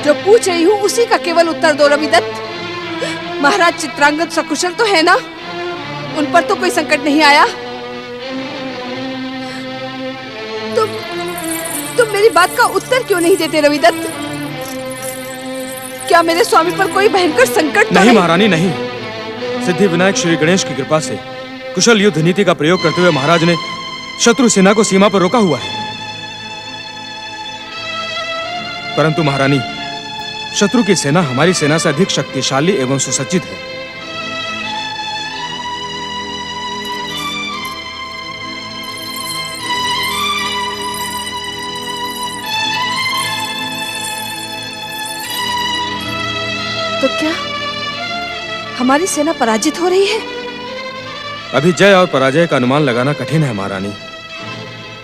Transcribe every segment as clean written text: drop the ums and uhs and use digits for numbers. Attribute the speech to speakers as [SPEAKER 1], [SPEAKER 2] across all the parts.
[SPEAKER 1] जो पूछ रही हूँ उसी का केवल उत्तर दो रविदत्त। महाराज चित्रांगद सकुशल तो है ना? उन पर तो कोई संकट नहीं आया? तुम मेरी बात का उत्तर क्यों नहीं देते रविदत्त? क्या मेरे स्वामी पर कोई भयंकर संकट तो
[SPEAKER 2] नहीं महारानी नहीं। सिद्धि विनायक श्री गणेश की कृपा से कुशल युद्ध नीति का प्रयोग करते हुए महाराज ने शत्रु सेना को सीमा पर रोका हुआ है। परंतु महारानी, शत्रु की सेना हमारी सेना से अधिक शक्तिशाली एवं सुसज्जित है।
[SPEAKER 1] तो क्या हमारी सेना पराजित हो रही है?
[SPEAKER 2] अभी जय और पराजय का अनुमान लगाना कठिन है महारानी,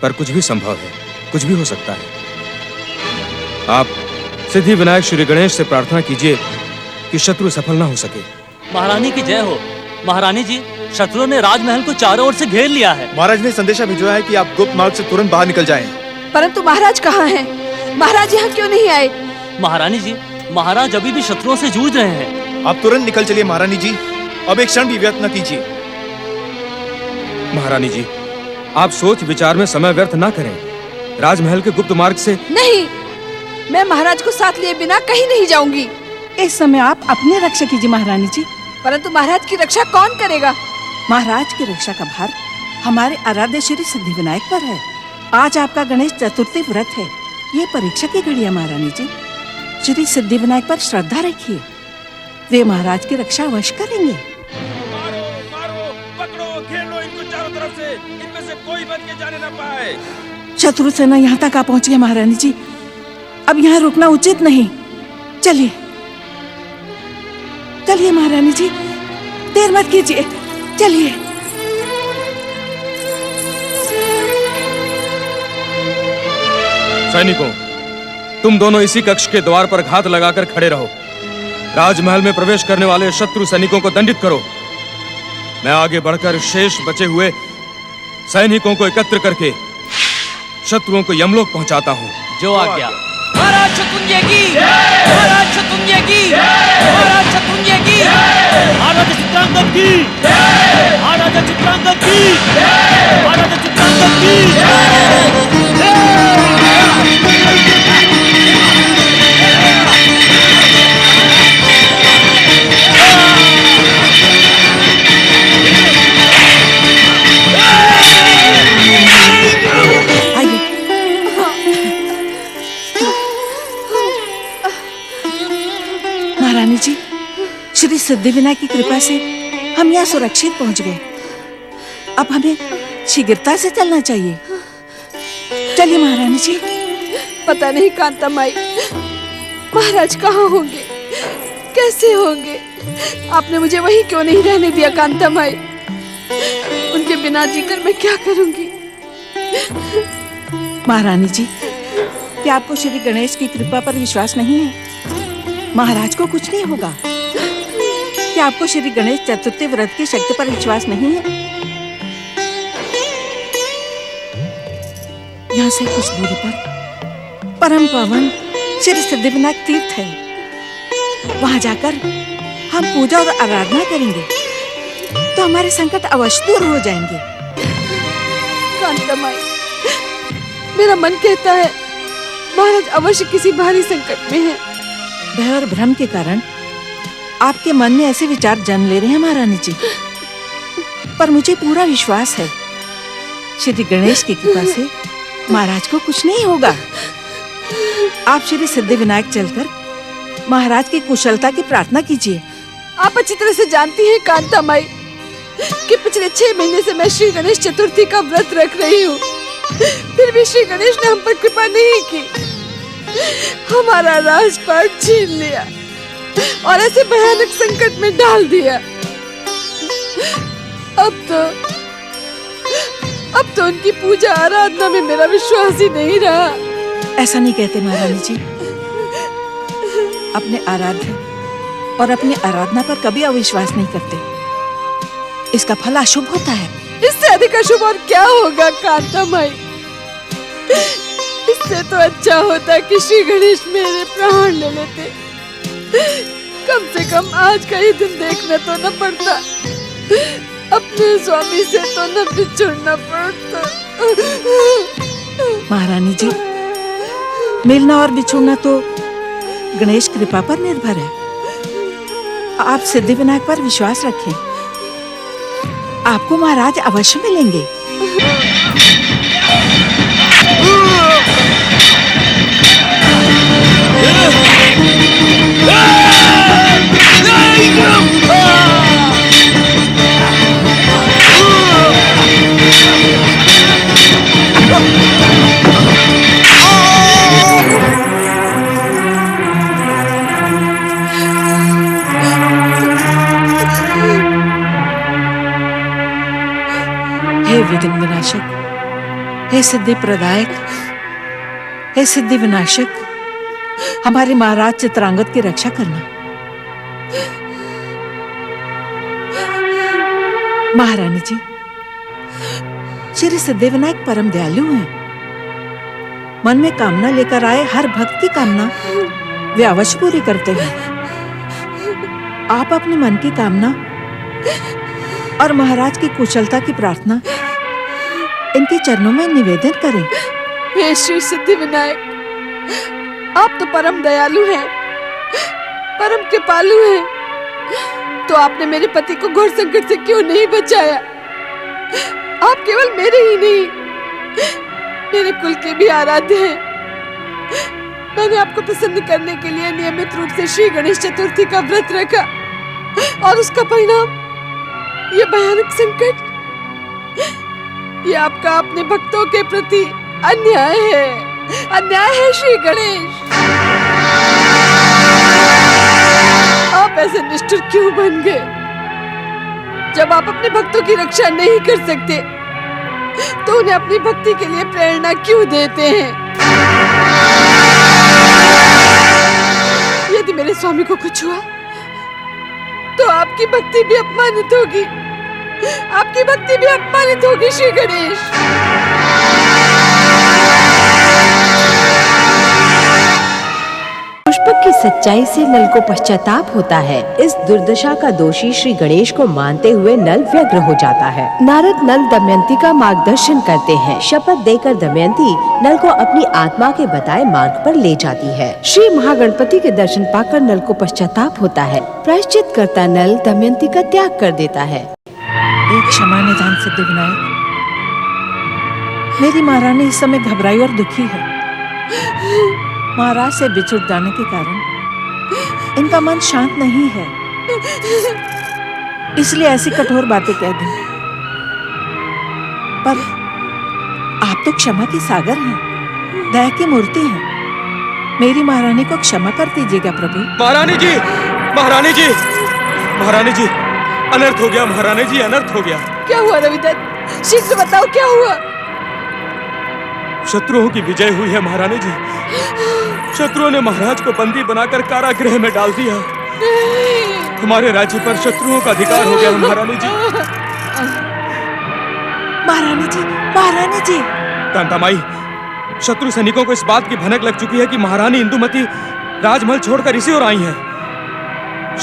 [SPEAKER 2] पर कुछ भी संभव है, कुछ भी हो सकता है। आप सिद्धि विनायक श्री गणेश से प्रार्थना कीजिए कि शत्रु सफल ना हो सके।
[SPEAKER 3] महारानी की जय हो। महारानी जी, शत्रुओं ने राजमहल को चारों ओर से घेर लिया है।
[SPEAKER 4] महाराज ने संदेशा भिजवाया है कि आप गुप्त मार्ग से तुरंत बाहर निकल जाएं।
[SPEAKER 1] परंतु महाराज कहाँ हैं? महाराज यहाँ क्यों नहीं आए?
[SPEAKER 3] महारानी जी, महाराज अभी भी शत्रुओं से जूझ रहे हैं।
[SPEAKER 4] आप तुरंत निकल चलिए महारानी जी, अब एक क्षण भी व्यर्थ न कीजिए।
[SPEAKER 2] महारानी जी, आप सोच विचार में समय व्यर्थ ना करें। राजमहल के गुप्त मार्ग से
[SPEAKER 1] नहीं, मैं महाराज को साथ लिए बिना कहीं नहीं जाऊंगी।
[SPEAKER 5] इस समय आप अपनी रक्षा कीजिए महारानी जी।
[SPEAKER 1] परंतु महाराज की रक्षा कौन करेगा?
[SPEAKER 5] महाराज की रक्षा का भार हमारे आराध्य श्री सिद्धि विनायक पर है। आज आपका गणेश चतुर्थी व्रत है, ये परीक्षा की घड़ी है महारानी जी। श्री सिद्धि विनायक पर श्रद्धा रखिए, वे महाराज की रक्षा अवश्य करेंगे।
[SPEAKER 2] मारो, मारो, पकड़ो, घेर लो इनको चारों तरफ से, इनमें से कोई बच के जाने न पाए।
[SPEAKER 5] शत्रु सेना यहाँ तक आ पहुँच गई महारानी जी, अब यहाँ रुकना उचित नहीं। चलिए चलिए महारानी जी, देर मत कीजिए, चलिए।
[SPEAKER 2] सैनिकों, तुम दोनों इसी कक्ष के द्वार पर घात लगाकर खड़े रहो। राजमहल में प्रवेश करने वाले शत्रु सैनिकों को दंडित करो। मैं आगे बढ़कर शेष बचे हुए सैनिकों को एकत्र करके शत्रुओं को यमलोक पहुंचाता हूं।
[SPEAKER 3] जो आज्ञा।
[SPEAKER 6] महाराज शतुंजय की, महाराज शतुंजय की, महाराज शतुंजय की,
[SPEAKER 3] महाराज चित्रांगद की, महाराज चित्रांगद की, महाराज चित्रांगद की।
[SPEAKER 5] महारानी जी, श्री सिद्धि विनायक की कृपा से हम यहाँ सुरक्षित पहुँच गए। अब हमें शीघ्रता से चलना चाहिए। चलिए महारानी जी।
[SPEAKER 1] पता नहीं कांता माई, महाराज कहाँ होंगे, कैसे होंगे? आपने मुझे वहीं क्यों नहीं रहने दिया कांता माई? उनके बिना जीकर मैं क्या करूंगी?
[SPEAKER 5] महारानी जी, क्या आपको श्री गणेश की कृपा पर विश्वास नहीं है? महाराज को कुछ नहीं होगा। क्या आपको श्री गणेश चतुर्थी व्रत की शक्ति पर विश्वास नहीं है? यहाँ से कुछ दूरी पर परम पावन श्री सिद्धि विनायक तीर्थ है। वहां जाकर हम पूजा और आराधना करेंगे तो हमारे संकट अवश्य दूर हो जाएंगे।
[SPEAKER 1] कांता माई, मेरा मन कहता है महाराज अवश्य किसी भारी संकट में हैं।
[SPEAKER 5] भय और भ्रम के कारण आपके मन में ऐसे विचार जन्म ले रहे हैं महारानी जी, पर मुझे पूरा विश्वास है श्री गणेश की कृपा से महाराज को कुछ नहीं होगा। आप श्री सिद्धि विनायक चलकर महाराज की कुशलता की प्रार्थना कीजिए।
[SPEAKER 1] आप अच्छी तरह से जानती हैं कांता माई कि पिछले 6 महीने से मैं श्री गणेश चतुर्थी का व्रत रख रही हूँ, फिर भी श्री गणेश ने हम पर कृपा नहीं की, हमारा राजपाट छीन लिया और ऐसे भयानक संकट में डाल दिया। अब तो उनकी पूजा आराधना में मेरा विश्वास ही नहीं रहा।
[SPEAKER 5] ऐसा नहीं कहते महारानी जी, अपने आराध्य और अपनी आराधना पर कभी अविश्वास नहीं करते, इसका फल अशुभ होता है।
[SPEAKER 1] इससे अधिक अशुभ और क्या होगा कांता माई? इससे तो अच्छा होता कि श्री गणेश मेरे प्राण ले लेते। कम से कम आज का ही दिन देखना तो न पड़ता, अपने स्वामी से तो न बिछुड़ना पड़ता।
[SPEAKER 5] महारानी जी, मिलना और बिछुड़ना तो गणेश कृपा पर निर्भर है। आप सिद्धिविनायक पर विश्वास रखें, आपको महाराज अवश्य मिलेंगे। हे विघ्न विनाशक, हे सिद्धि प्रदायक, हे सिद्धि विनाशक, हमारे महाराज चित्रांगद की रक्षा करना। महारानी जी, श्री सिद्धिविनायक परम दयालु हैं। मन में कामना लेकर आए हर भक्त की कामना वे अवश्य पूरी करते हैं। आप अपने मन की कामना और महाराज की कुशलता की प्रार्थना इनके चरणों में निवेदन करें।
[SPEAKER 1] हे श्री सिद्धिविनायक, आप तो परम दयालु हैं, परम कृपालु हैं, तो आपने मेरे पति को घोर संकट से क्यों नहीं बचाया? आप केवल मेरे ही नहीं, मेरे कुल के भी आराध्य हैं। मैंने आपको प्रसन्न करने के लिए नियमित रूप से श्री गणेश चतुर्थी का व्रत रखा, और उसका परिणाम ये भयानक संकट, ये आपका अपने भक्तों के प्रति अन्याय है, अन्याय है श्री गणेश। आप ऐसे निष्ठुर क्यों बन गए? जब आप अपने भक्तों की रक्षा नहीं कर सकते, तो उन्हें अपनी भक्ति के लिए प्रेरणा क्यों देते हैं? यदि मेरे स्वामी को कुछ हुआ, तो आपकी भक्ति भी अपमानित होगी, आपकी भक्ति भी अपमानित होगी श्री गणेश।
[SPEAKER 7] पुष्पक की सच्चाई से नल को पश्चाताप होता है। इस दुर्दशा का दोषी श्री गणेश को मानते हुए नल व्यग्र हो जाता है। नारद नल दमयंती का मार्गदर्शन करते हैं। शपथ देकर दमयंती नल को अपनी आत्मा के बताए मार्ग पर ले जाती है। श्री महागणपति के दर्शन पाकर नल को पश्चाताप होता है। प्रायश्चित करता नल दमयंती का त्याग कर देता है।
[SPEAKER 5] एक क्षमा निधान सिद्धिविनायक, मेरी महारानी इस समय घबराई और दुखी है। महाराज से बिछुड़ जाने के कारण इनका मन शांत नहीं है, इसलिए ऐसी कठोर बातें कह दी। पर आप तो क्षमा के सागर हैं, दया की मूर्ति हैं। मेरी महारानी को क्षमा कर दीजिएगा प्रभु।
[SPEAKER 2] महारानी जी, महारानी जी, महारानी जी, अनर्थ हो गया महारानी जी, अनर्थ हो गया।
[SPEAKER 1] क्या हुआ रविदत्त? शीघ्र बताओ क्या हुआ?
[SPEAKER 2] शत्रुओं की विजय हुई है महारानी जी। शत्रुओं ने महाराज को बंदी बनाकर कारागृह में डाल दिया। हमारे राज्य पर शत्रुओं का अधिकार हो गया महारानी जी।
[SPEAKER 5] महारानी जी, महारानी जी।
[SPEAKER 2] कांतामाई, शत्रु सैनिकों को इस बात की भनक लग चुकी है कि महारानी इंदुमती राजमहल छोड़कर इसी ओर आई हैं।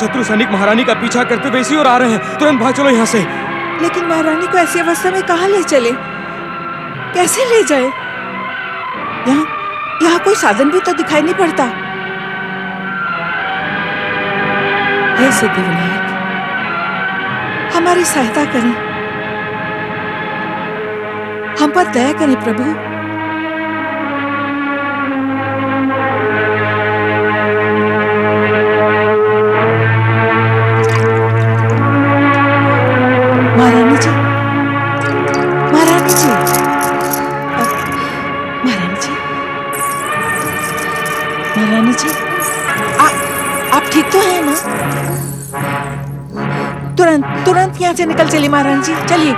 [SPEAKER 2] शत्रु सैनिक महारानी का पीछा करते हुए इसी ओर आ रहे हैं। तुरंत भाग चलो यहाँ से।
[SPEAKER 5] लेकिन महारानी को ऐसी अवस्था में कहाँ ले चले, कैसे ले जाए? यहाँ कोई साधन भी तो दिखाई नहीं पड़ता। हे सिद्धिविनायक, हमारी सहायता करें, हम पर दया करें प्रभु। महारानी जी, महारानी जी, महारानी जी, महारानी जी, आप ठीक तो हैं ना? तुरंत यहाँ से निकल चलिए महारानी जी, चलिए।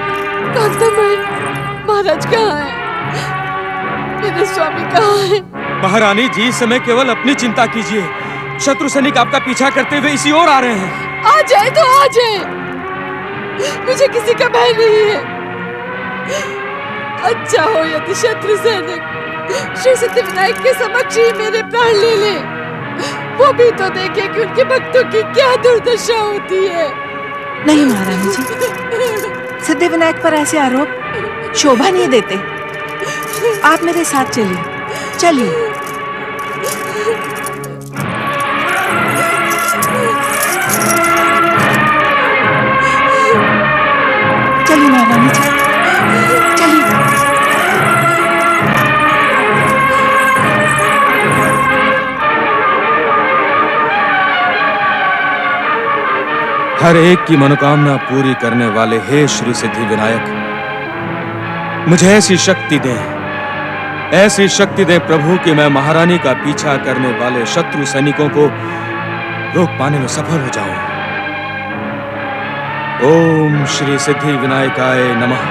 [SPEAKER 1] कांतामाई, महाराज कहाँ हैं? मेरे स्वामी कहाँ हैं?
[SPEAKER 2] महारानी जी, इस समय केवल अपनी चिंता कीजिए। शत्रु सैनिक आपका पीछा करते हुए इसी ओर आ रहे हैं।
[SPEAKER 1] आ जाए तो आ जाए, मुझे किसी का भय नहीं है। अच्छा हो यदि शत्रु सैनिक श्री सिद्धिविनायक के समक्ष ही मेरे प्राण ले ले। वो भी तो देखे कि उनके भक्तों की क्या दुर्दशा होती है।
[SPEAKER 5] नहीं महारानी जी, सिद्धिविनायक पर ऐसे आरोप शोभा नहीं देते। आप मेरे साथ चलिए, चलिए। चलिए महारानी जी, चलिए।
[SPEAKER 2] हर एक की मनोकामना पूरी करने वाले हे श्री सिद्धि विनायक, मुझे ऐसी शक्ति दे, ऐसी शक्ति दे प्रभु कि मैं महारानी का पीछा करने वाले शत्रु सैनिकों को रोक पाने में सफल हो जाऊं। ओम श्री सिद्धि विनायकाय नमः।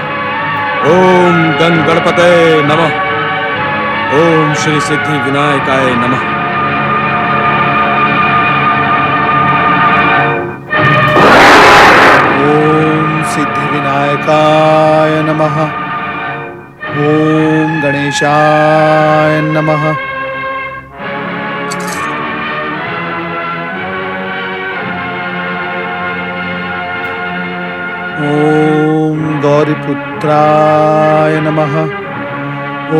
[SPEAKER 2] ओम गण गणपते नमः। ओम श्री सिद्धि विनायकाय नमः।
[SPEAKER 4] सिद्धिविनायकाय नमः। ओम गणेशाय नमः। ओम गौरीपुत्राय नमः।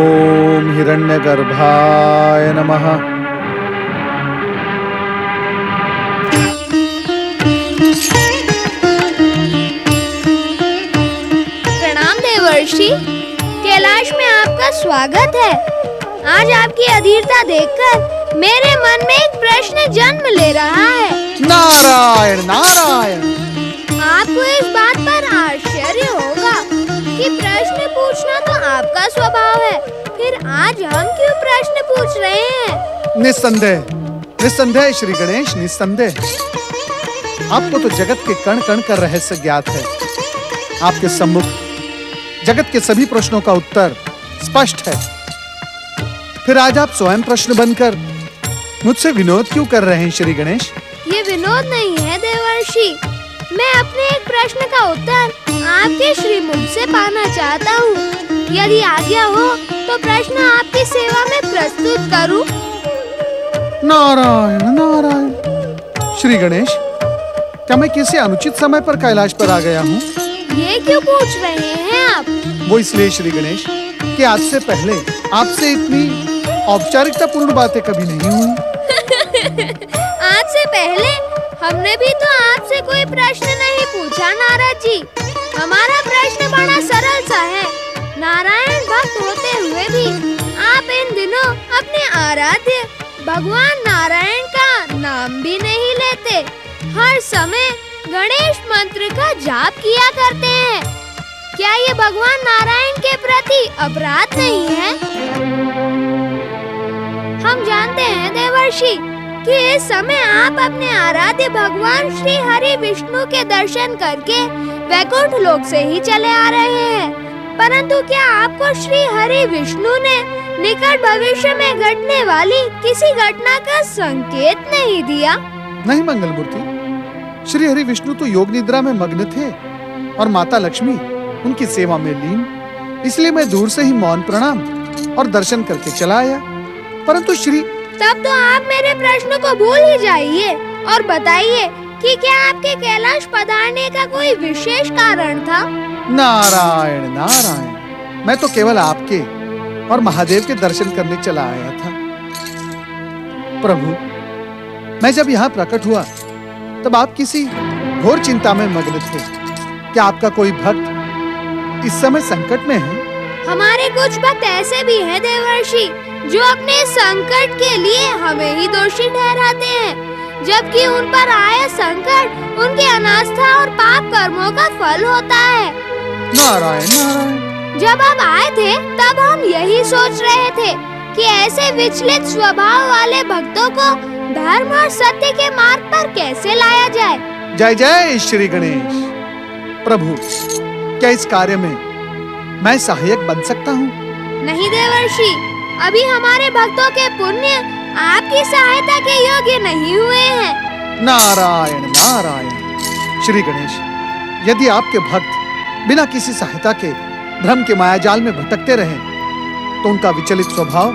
[SPEAKER 4] ओम हिरण्यगर्भाय नमः।
[SPEAKER 8] देवर्षि, कैलाश में आपका स्वागत है। आज आपकी अधीरता देखकर मेरे मन में एक प्रश्न जन्म ले रहा है।
[SPEAKER 4] नारायण नारायण।
[SPEAKER 8] आपको इस बात पर आश्चर्य होगा कि प्रश्न पूछना तो आपका स्वभाव है, फिर आज हम क्यों प्रश्न पूछ रहे हैं?
[SPEAKER 4] निस्संदेह, निस्संदेह श्री गणेश, निस्संदेह। आपको तो जगत के कण कण का रहस्य ज्ञात है। आपके सम्मुख जगत के सभी प्रश्नों का उत्तर स्पष्ट है। फिर आज आप स्वयं प्रश्न बनकर मुझसे विनोद क्यों कर रहे हैं श्री गणेश?
[SPEAKER 8] ये विनोद नहीं है देवर्षि, मैं अपने एक प्रश्न का उत्तर आपके श्रीमुख से पाना चाहता हूँ। यदि आज्ञा हो तो प्रश्न आपकी सेवा में प्रस्तुत करूँ।
[SPEAKER 4] नारायण नारायण। श्री गणेश, क्या मैं किसी अनुचित समय पर कैलाश पर आ गया हूँ?
[SPEAKER 8] ये क्यों पूछ रहे हैं आप?
[SPEAKER 4] वो इसलिए श्री गणेश कि आज से पहले आपसे इतनी औपचारिकता पूर्ण बातें कभी नहीं हुई।
[SPEAKER 8] आज से पहले हमने भी तो आपसे कोई प्रश्न नहीं पूछा नारद जी। हमारा प्रश्न बड़ा सरल सा है। नारायण भक्त होते हुए भी आप इन दिनों अपने आराध्य भगवान नारायण का नाम भी नहीं लेते। हर समय गणेश मंत्र का जाप किया करते हैं। क्या ये भगवान नारायण के प्रति अपराध नहीं है? हम जानते हैं देवर्षि कि इस समय आप अपने आराध्य भगवान श्री हरि विष्णु के दर्शन करके वैकुंठ लोक से ही चले आ रहे हैं। परंतु क्या आपको श्री हरि विष्णु ने निकट भविष्य में घटने वाली किसी घटना का संकेत नहीं दिया?
[SPEAKER 4] नहीं मंगलमूर्ति, श्री हरि विष्णु तो योग निद्रा में मग्न थे और माता लक्ष्मी उनकी सेवा में लीन। इसलिए मैं दूर से ही मौन प्रणाम और दर्शन करके चला आया। परंतु श्री,
[SPEAKER 8] तब तो आप मेरे प्रश्न को भूल ही जाइए और बताइए कि क्या आपके कैलाश पधारने का कोई विशेष कारण था?
[SPEAKER 4] नारायण नारायण। मैं तो केवल आपके और महादेव के दर्शन करने चला आया था। प्रभु, मैं जब यहाँ प्रकट हुआ तब आप किसी घोर चिंता में मग्न थे। क्या आपका कोई भक्त इस समय संकट में है?
[SPEAKER 8] हमारे कुछ भक्त ऐसे भी हैं देवर्षि जो अपने संकट के लिए हमें ही दोषी ठहराते हैं, जबकि उन पर आया संकट उनके अनास्था और पाप कर्मों का फल होता है।
[SPEAKER 4] नारायण नारायण।
[SPEAKER 8] जब आप आए थे तब हम यही सोच रहे थे कि ऐसे विचलित स्वभाव वाले भक्तों को धर्म और सत्य के मार्ग पर कैसे लाया जाए।
[SPEAKER 4] जय जय श्री गणेश। प्रभु, क्या इस कार्य में मैं सहायक बन सकता हूँ?
[SPEAKER 8] नहीं देवर्षि, अभी हमारे भक्तों के पुण्य आपकी सहायता के योग्य नहीं हुए हैं।
[SPEAKER 4] नारायण नारायण। श्री गणेश, यदि आपके भक्त बिना किसी सहायता के भ्रम के मायाजाल में भटकते रहे तो उनका विचलित स्वभाव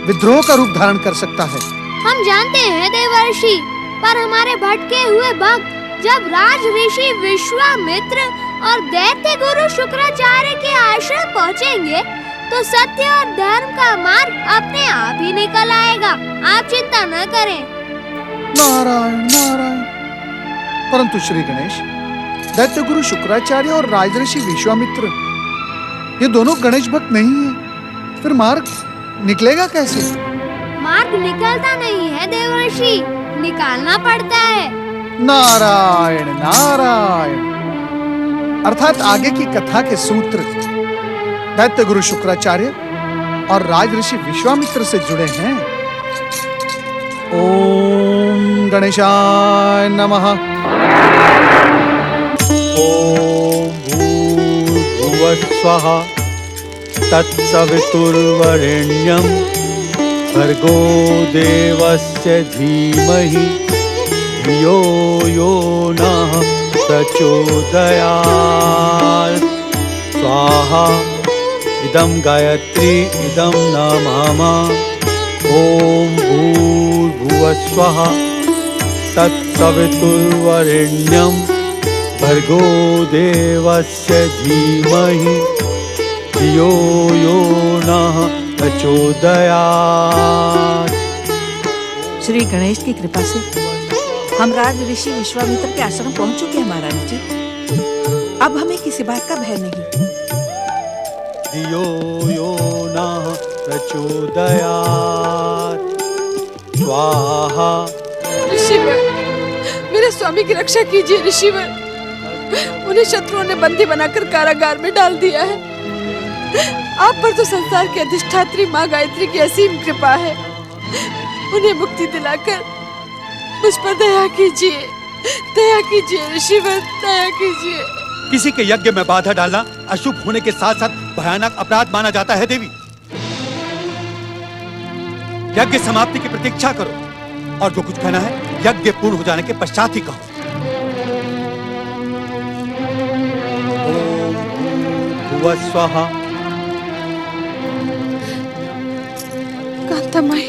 [SPEAKER 4] विद्रोह का रूप धारण कर सकता है।
[SPEAKER 8] हम जानते हैं देवर्षि, पर हमारे भटके हुए भक्त जब राज ऋषि विश्वामित्र और दैत्य गुरु शुक्राचार्य के आश्रम पहुँचेंगे तो सत्य और धर्म का मार्ग अपने आप ही निकल आएगा। आप चिंता न करें।
[SPEAKER 4] नारायण नारायण। परंतु श्री गणेश, दैत्य गुरु शुक्राचार्य और राजऋषि विश्वामित्र ये दोनों गणेश भक्त नहीं है, फिर मार्ग निकलेगा कैसे?
[SPEAKER 8] मार्ग निकलता नहीं है देवर्षि, निकालना पड़ता है।
[SPEAKER 4] नारायण नारायण। अर्थात आगे की कथा के सूत्र दैत्य गुरु शुक्राचार्य और राजऋषि विश्वामित्र से जुड़े हैं। ओम गणेशाय नमः।
[SPEAKER 9] ओम भूर्भुवः स्वः तत्सवितुर्वरेण्यं भर्गो देवस्य धीमहि धियो यो नः प्रचोदयात्। स्वाहा इदं गायत्री इदं न मम। ओम भूर्भुवः स्वः तत्सवितुर्वरेण्यं भर्गो देवस्य धीमहि धियो यो नः प्रचोदयात्।
[SPEAKER 5] श्री गणेश की कृपा से हम राज ऋषि विश्वामित्र के आश्रम पहुंच चुके हैं महारानी जी। अब हमें किसी बात का भय नहीं।
[SPEAKER 9] धियो यो नः प्रचोदयात्। स्वाहा।
[SPEAKER 1] ऋषिवर, मेरे स्वामी की रक्षा कीजिए ऋषिवर। उन्हें शत्रुओं ने बंदी बनाकर कारागार में डाल दिया है। आप पर तो संसार की अधिष्ठात्री माँ गायत्री की असीम कृपा है। उन्हें मुक्ति दिलाकर मुझ पर दया कीजिए ऋषिवर, दया कीजिए।
[SPEAKER 9] किसी के यज्ञ में बाधा डालना अशुभ होने के साथ साथ भयानक अपराध माना जाता है देवी। यज्ञ समाप्ति की प्रतीक्षा करो और जो कुछ कहना है यज्ञ पूर्ण हो जाने के पश्चात ही कहो। ओम भूर्भुवः स्वः।
[SPEAKER 1] कांतामाई,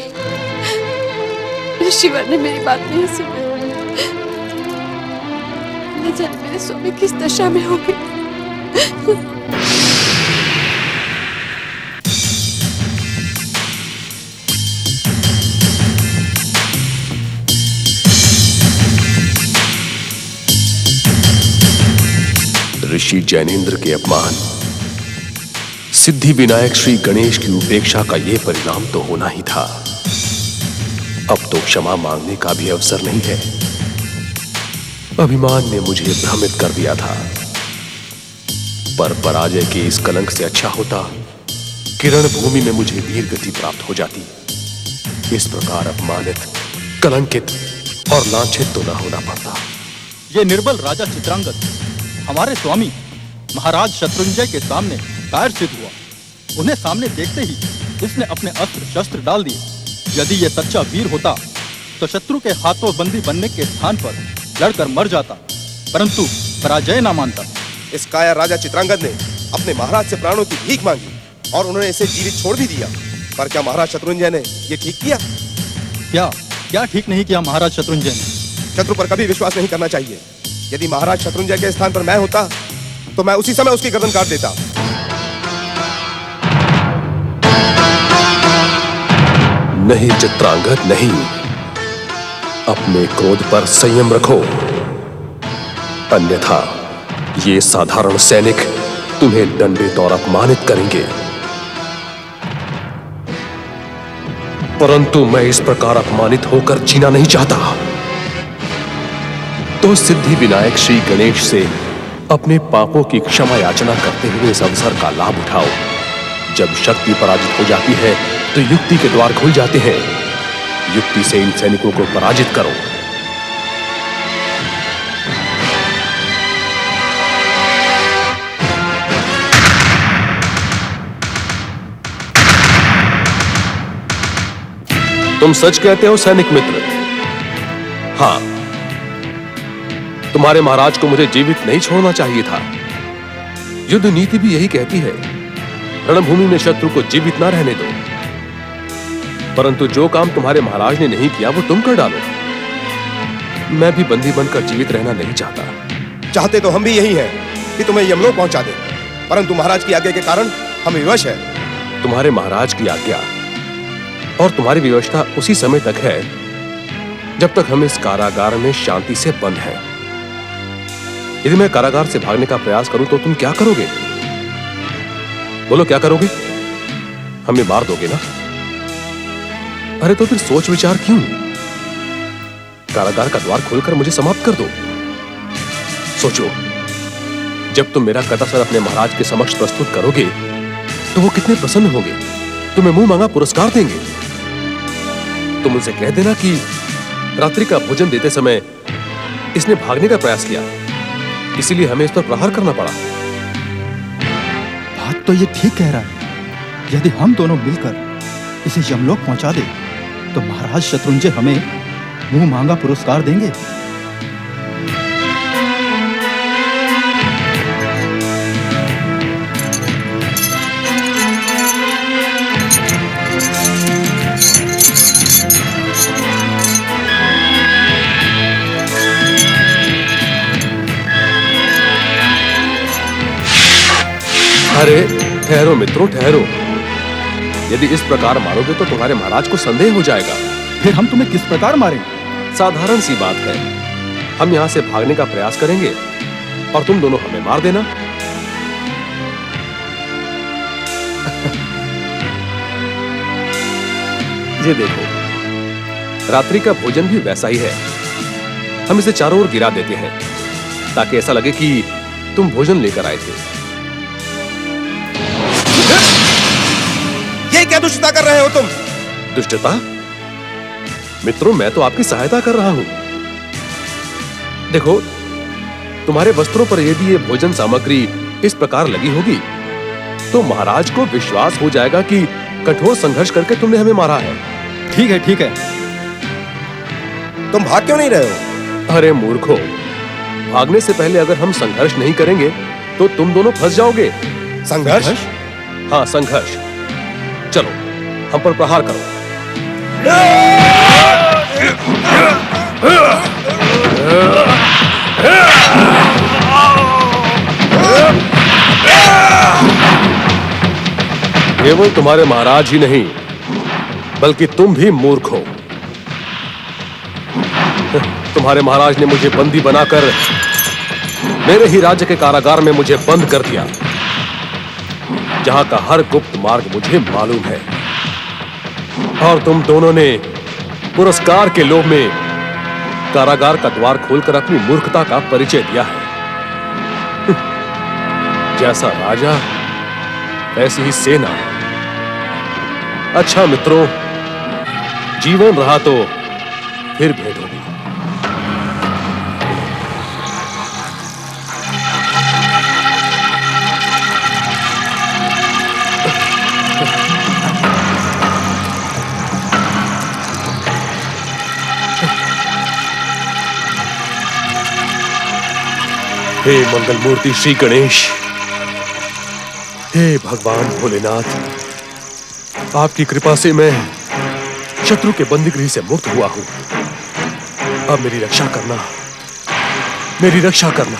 [SPEAKER 1] ऋषिवर ने मेरी बात नहीं सुनी। न जाने मेरे स्वामी किस दशा में होंगे।
[SPEAKER 10] ऋषि जैनेन्द्र के अपमान, सिद्धि विनायक श्री गणेश की उपेक्षा का यह परिणाम तो होना ही था। अब तो क्षमा मांगने का भी अवसर नहीं है। अभिमान ने मुझे भ्रमित कर दिया था, पर पराजय के इस कलंक से अच्छा होता किरण भूमि में मुझे वीर गति प्राप्त हो जाती। इस प्रकार अपमानित, कलंकित और लांछित तो न होना पड़ता।
[SPEAKER 2] ये निर्बल राजा चित्रांगद हमारे स्वामी महाराज शत्रुंजय के सामने कायर सिद्ध हुआ। उन्हें सामने देखते ही इसने अपने अस्त्र शस्त्र डाल दिए। यदि ये सच्चा वीर होता तो शत्रु के हाथों बंदी बनने के स्थान पर लड़कर मर जाता, परंतु पराजय ना मानता।
[SPEAKER 11] इस कायर राजा चित्रांगद ने अपने महाराज से प्राणों की भीख मांगी और उन्होंने इसे जीवित छोड़ भी दिया। पर क्या महाराज शत्रुंजय ने ये ठीक किया?
[SPEAKER 2] क्या ठीक नहीं किया महाराज शत्रुंजय ने?
[SPEAKER 11] शत्रु पर कभी विश्वास नहीं करना चाहिए। यदि महाराज शत्रुंजय के स्थान पर मैं होता तो मैं उसी समय उसकी गर्दन काट देता।
[SPEAKER 10] नहीं चित्रांगद, नहीं। अपने क्रोध पर संयम रखो, अन्यथा ये साधारण सैनिक तुम्हें दंडित और अपमानित करेंगे। परंतु मैं इस प्रकार अपमानित होकर जीना नहीं चाहता। तो सिद्धि विनायक श्री गणेश से अपने पापों की क्षमा याचना करते हुए इस अवसर का लाभ उठाओ। जब शक्ति पराजित हो जाती है तो युक्ति के द्वार खुल जाते हैं। युक्ति से इन सैनिकों को पराजित करो। तुम सच कहते हो सैनिक मित्र? हाँ, तुम्हारे महाराज को मुझे जीवित नहीं छोड़ना चाहिए था। युद्ध नीति भी यही कहती है रणभूमि में शत्रु को जीवित ना रहने दो, परंतु जो काम तुम्हारे महाराज ने नहीं किया वो तुम कर डालो। मैं भी बंदी बनकर जीवित रहना नहीं चाहता।
[SPEAKER 11] चाहते तो हम भी यही हैं कि तुम्हें यमलोक पहुंचा दें, परंतु महाराज की आज्ञा के कारण हम विवश हैं।
[SPEAKER 10] तुम्हारे महाराज की आज्ञा और तुम्हारी व्यवस्था उसी समय तक है जब तक हम इस कारागार में शांति से बंद हैं। यदि मैं कारागार से भागने का प्रयास करूं तो तुम क्या करोगे? बोलो, क्या करोगे? हमें मार दोगे ना? अरे तो फिर सोच विचार क्यों? कारागार का द्वार खोलकर मुझे समाप्त कर दो। सोचो, जब तुम मेरा कथासर अपने महाराज के समक्ष प्रस्तुत करोगे तो वो कितने प्रसन्न होंगे, तुम्हें मुंह मांगा पुरस्कार देंगे। तुम उनसे कह देना कि रात्रि का भोजन देते समय इसने भागने का प्रयास किया, इसीलिए हमें इस पर प्रहार करना पड़ा।
[SPEAKER 12] बात तो ये ठीक कह रहा है। यदि हम दोनों मिलकर इसे यमलोक पहुंचा दे तो महाराज शत्रुंजय हमें मुंह मांगा पुरस्कार देंगे।
[SPEAKER 10] अरे ठहरो मित्रों, ठहरो। यदि इस प्रकार मारोगे तो तुम्हारे महाराज को संदेह हो जाएगा।
[SPEAKER 12] फिर हम तुम्हें किस प्रकार मारें?
[SPEAKER 10] साधारण सी बात है, हम यहां से भागने का प्रयास करेंगे और तुम दोनों हमें मार देना। ये देखो, रात्रि का भोजन भी वैसा ही है। हम इसे चारों ओर गिरा देते हैं ताकि ऐसा लगे कि तुम भोजन लेकर आए थे।
[SPEAKER 11] ये क्या दुष्टता कर रहे हो तुम?
[SPEAKER 10] दुष्टता? मित्रों, मैं तो आपकी सहायता कर रहा हूं। देखो, तुम्हारे वस्त्रों पर यदि ये भोजन सामग्री इस प्रकार लगी होगी तो महाराज को विश्वास हो जाएगा कि कठोर संघर्ष करके तुमने हमें मारा है।
[SPEAKER 12] ठीक है, ठीक है।
[SPEAKER 11] तुम भाग क्यों नहीं रहे हो?
[SPEAKER 10] अरे मूर्खों, भागने से पहले अगर हम संघर्ष नहीं करेंगे तो तुम दोनों फंस जाओगे।
[SPEAKER 11] संघर्ष?
[SPEAKER 10] हाँ, संघर्ष। चलो, हम पर प्रहार करो। केवल तुम्हारे महाराज ही नहीं बल्कि तुम भी मूर्ख हो। तुम्हारे महाराज ने मुझे बंदी बनाकर मेरे ही राज्य के कारागार में मुझे बंद कर दिया, जहां का हर गुप्त मार्ग मुझे मालूम है। और तुम दोनों ने पुरस्कार के लोभ में कारागार का द्वार खोलकर अपनी मूर्खता का परिचय दिया है। जैसा राजा ऐसी ही सेना। अच्छा मित्रों, जीवन रहा तो फिर भेंट होगी। हे मंगल मूर्ति श्री गणेश, हे भगवान भोलेनाथ, आपकी कृपा से मैं शत्रु के बंदीगृह से मुक्त हुआ हूं। अब मेरी रक्षा करना, मेरी रक्षा करना।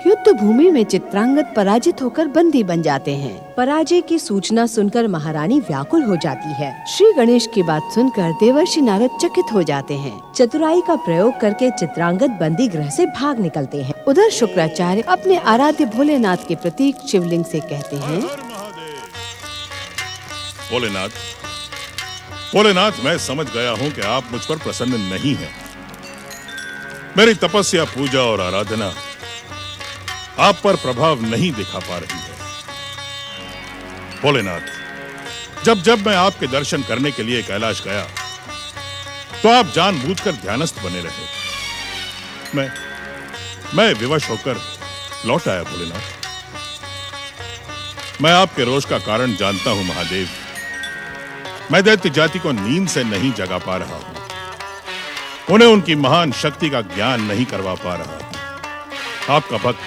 [SPEAKER 7] युद्ध भूमि में चित्रांगद पराजित होकर बंदी बन जाते हैं। पराजय की सूचना सुनकर महारानी व्याकुल हो जाती है। श्री गणेश की बात सुनकर देवर्षि नारद चकित हो जाते हैं। चतुराई का प्रयोग करके चित्रांगद बंदी गृह से भाग निकलते हैं। उधर शुक्राचार्य अपने आराध्य भोलेनाथ के प्रतीक शिवलिंग से कहते हैं,
[SPEAKER 13] भोलेनाथ, भोलेनाथ, मैं समझ गया हूँ कि आप मुझ पर प्रसन्न नहीं हैं। मेरी तपस्या, पूजा और आराधना आप पर प्रभाव नहीं दिखा पा रही है। भोलेनाथ, जब जब मैं आपके दर्शन करने के लिए कैलाश गया तो आप जानबूझकर ध्यानस्थ बने रहे। मैं विवश होकर लौट आया। भोलेनाथ, मैं आपके रोष का कारण जानता हूं महादेव। मैं दैत्य जाति को नींद से नहीं जगा पा रहा हूं, उन्हें उनकी महान शक्ति का ज्ञान नहीं करवा पा रहा हूं। आपका भक्त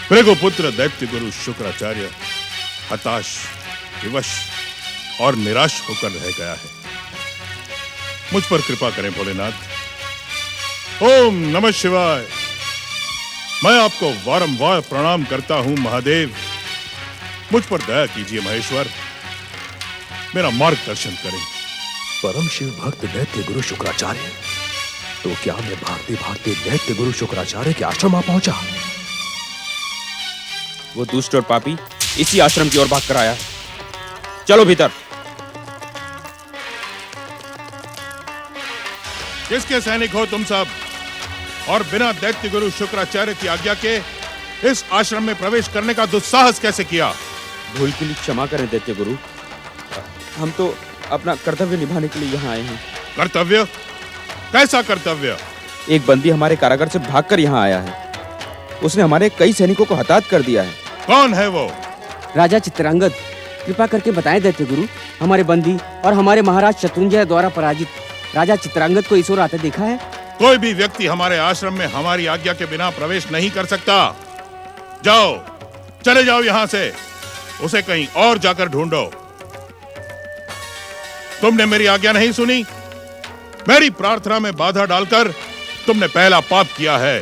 [SPEAKER 13] भृगुपुत्र दैत्य गुरु शुक्राचार्य हताश, विवश और निराश होकर रह गया है। मुझ पर कृपा करें भोलेनाथ। ओम नमः शिवाय। मैं आपको बारंबार प्रणाम करता हूं महादेव। मुझ पर दया कीजिए महेश्वर, मेरा मार्गदर्शन करें।
[SPEAKER 10] परम शिव भक्त दैत्य गुरु शुक्राचार्य, तो क्या मैं भागते भागते दैत्य गुरु शुक्राचार्य के आश्रम आ पहुंचा?
[SPEAKER 2] वो दुष्ट और पापी इसी आश्रम की ओर भाग कर आया है। चलो भीतर।
[SPEAKER 13] किसके सैनिक हो तुम सब, और बिना दैत्य गुरु शुक्राचार्य की आज्ञा के इस आश्रम में प्रवेश करने का दुस्साहस कैसे किया?
[SPEAKER 2] भूल के लिए क्षमा करें दैत्य गुरु, हम तो अपना कर्तव्य निभाने के लिए यहाँ आए हैं।
[SPEAKER 13] कर्तव्य? कैसा कर्तव्य?
[SPEAKER 2] एक बंदी हमारे कारागार से भागकर यहाँ आया है। उसने हमारे कई सैनिकों को हताहत कर दिया है।
[SPEAKER 13] कौन है वो?
[SPEAKER 6] राजा चित्रांगद, कृपा करके बताएं दैत्य गुरु, हमारे बंदी और हमारे महाराज शत्रुंजय द्वारा पराजित राजा चित्रांगद को इस ओर आते देखा है?
[SPEAKER 13] कोई भी व्यक्ति हमारे आश्रम में हमारी आज्ञा के बिना प्रवेश नहीं कर सकता। जाओ, चले जाओ यहाँ से, उसे कहीं और जाकर ढूंढो। तुमने मेरी आज्ञा नहीं सुनी, मेरी प्रार्थना में बाधा डालकर तुमने पहला पाप किया है।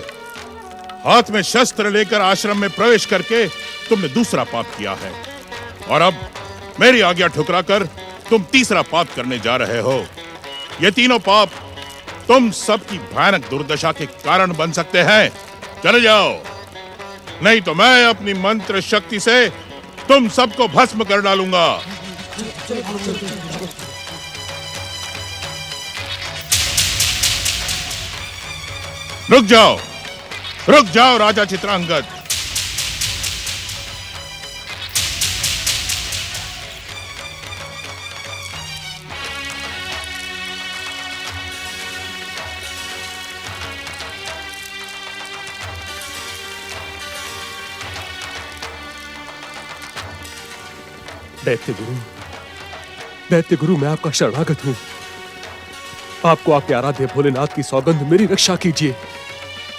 [SPEAKER 13] हाथ में शस्त्र लेकर आश्रम में प्रवेश करके तुमने दूसरा पाप किया है, और अब मेरी आज्ञा ठुकराकर तुम तीसरा पाप करने जा रहे हो। ये तीनों पाप तुम सबकी भयानक दुर्दशा के कारण बन सकते हैं। चले जाओ, नहीं तो मैं अपनी मंत्र शक्ति से तुम सबको भस्म कर डालूंगा। रुक जाओ राजा चित्रांगद।
[SPEAKER 10] दैत्य गुरु मैं आपका शरणागत हूं। आपको आपके आराध्य भोलेनाथ की सौगंध, मेरी रक्षा कीजिए,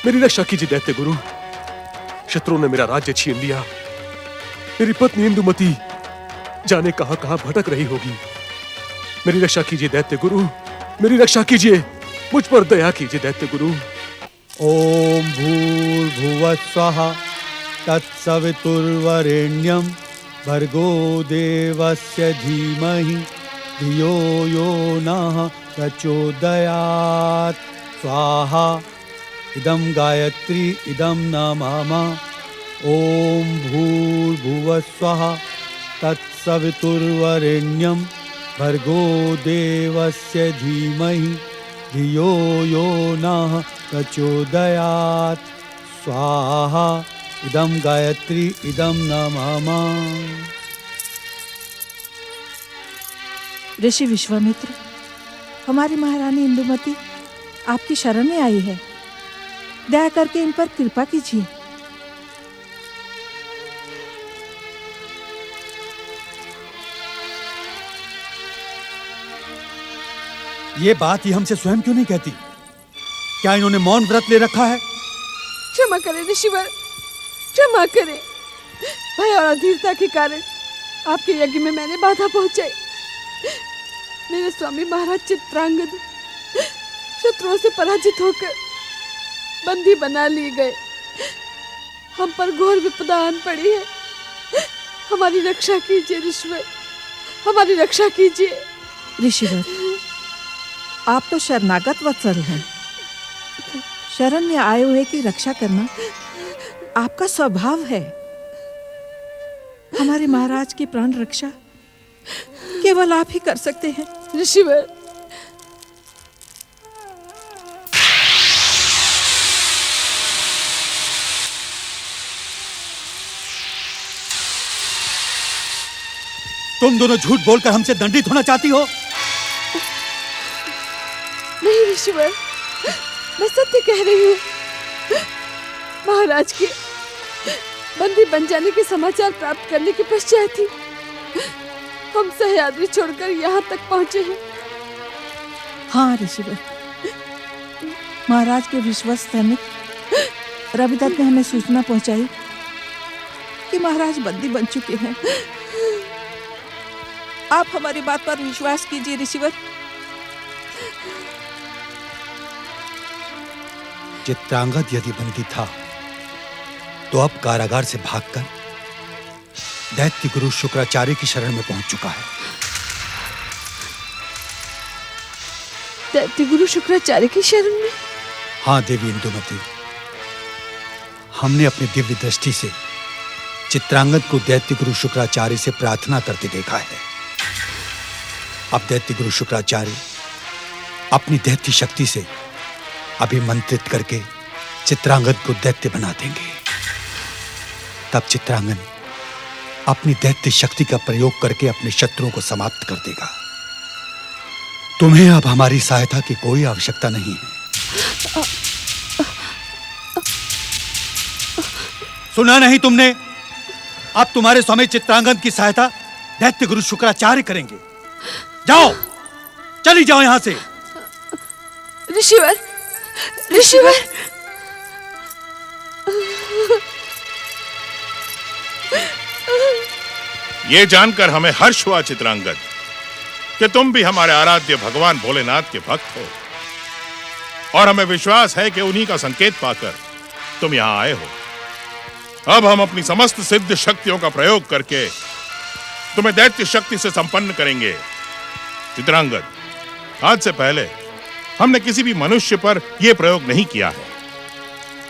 [SPEAKER 10] मेरी रक्षा कीजिए दैत्य गुरु। शत्रुओं ने मेरा राज्य छीन लिया। मेरी पत्नी इंदुमती जाने कहां कहां भटक रही होगी। मेरी रक्षा कीजिए दैत्य गुरु, मेरी रक्षा कीजिए, मुझ पर दया कीजिए दैत्य गुरु।
[SPEAKER 4] ओम भूर्भुवः स्वः तत्सवितुर्वरेण्यं भर्गो देवस्य धीमहि धियो यो नः प्रचोदयात्। स्वाहा इदं गायत्री इदं नमः। ओम भूर्भुवः स्वः तत्सवितुर्वरेण्यं भर्गो देवस्य धीमहि धियो यो नः प्रचोदयात्। स्वाहा इदं गायत्री इदं नमः।
[SPEAKER 5] ऋषि विश्वामित्र, हमारी महारानी इंदुमती आपकी शरण में आई है, दया करके इन पर कृपा कीजिए।
[SPEAKER 9] ये बात ही हमसे स्वयं क्यों नहीं कहती? क्या इन्होंने मौन व्रत ले रखा है?
[SPEAKER 1] क्षमा करें ऋषिवर, क्षमा करें। भय और अधीरता के कारण आपके यज्ञ में मैंने बाधा पहुंचाई। मेरे स्वामी महाराज चित्रांगद शत्रुओं से पराजित होकर बंदी बना लिए गए। हम पर घोर विपदा आन पड़ी है। हमारी रक्षा कीजिए ऋषिवर, हमारी रक्षा कीजिए।
[SPEAKER 5] ऋषिवर, आप तो शरणागत वत्सल हैं। शरण में आए हुए की रक्षा करना आपका स्वभाव है। हमारे महाराज की प्राण रक्षा केवल आप ही कर सकते हैं।
[SPEAKER 1] ऋषिवर,
[SPEAKER 9] तुम दोनों झूठ बोलकर हमसे दंडित होना चाहती हो?
[SPEAKER 1] नहीं ऋषिवर, मैं सत्य कह रही हूँ। महाराज के बंदी बन जाने के समाचार प्राप्त करने के पश्चात ही हम सह्याद्री छोड़कर यहाँ तक पहुँचे हैं।
[SPEAKER 5] हाँ ऋषिवर, महाराज के विश्वस्त सैनिक रविदत्त ने हमें सूचना पहुंचाई कि महाराज बंदी बन चुके हैं। आप हमारी बात पर विश्वास कीजिए ऋषिवर।
[SPEAKER 9] चित्रांगद यदि बंदी था तो अब कारागार से भागकर दैत्य गुरु शुक्राचार्य की शरण में पहुंच चुका है।
[SPEAKER 1] दैत्य गुरु शुक्राचार्य की शरण में?
[SPEAKER 9] हाँ देवी इंदुमती, हमने अपनी दिव्य दृष्टि से चित्रांगद को दैत्य गुरु शुक्राचार्य से प्रार्थना करते देखा है। अब दैत्य गुरु शुक्राचार्य अपनी दैत्य शक्ति से अभिमंत्रित करके चित्रांगद को दैत्य बना देंगे। तब चित्रांगद अपनी दैत्य शक्ति का प्रयोग करके अपने शत्रुओं को समाप्त कर देगा। तुम्हें अब हमारी सहायता की कोई आवश्यकता नहीं है। सुना नहीं तुमने? अब तुम्हारे स्वामी चित्रांगद की सहायता दैत्य गुरु शुक्राचार्य करेंगे। जाओ, चली जाओ यहां से।
[SPEAKER 1] ऋषिवर, ऋषिवर,
[SPEAKER 13] ये जानकर हमें हर्ष हुआ चित्रांगद कि तुम भी हमारे आराध्य भगवान भोलेनाथ के भक्त हो, और हमें विश्वास है कि उन्हीं का संकेत पाकर तुम यहां आए हो। अब हम अपनी समस्त सिद्ध शक्तियों का प्रयोग करके तुम्हें दैत्य शक्ति से संपन्न करेंगे। चित्रांगद, आज से पहले हमने किसी भी मनुष्य पर यह प्रयोग नहीं किया है।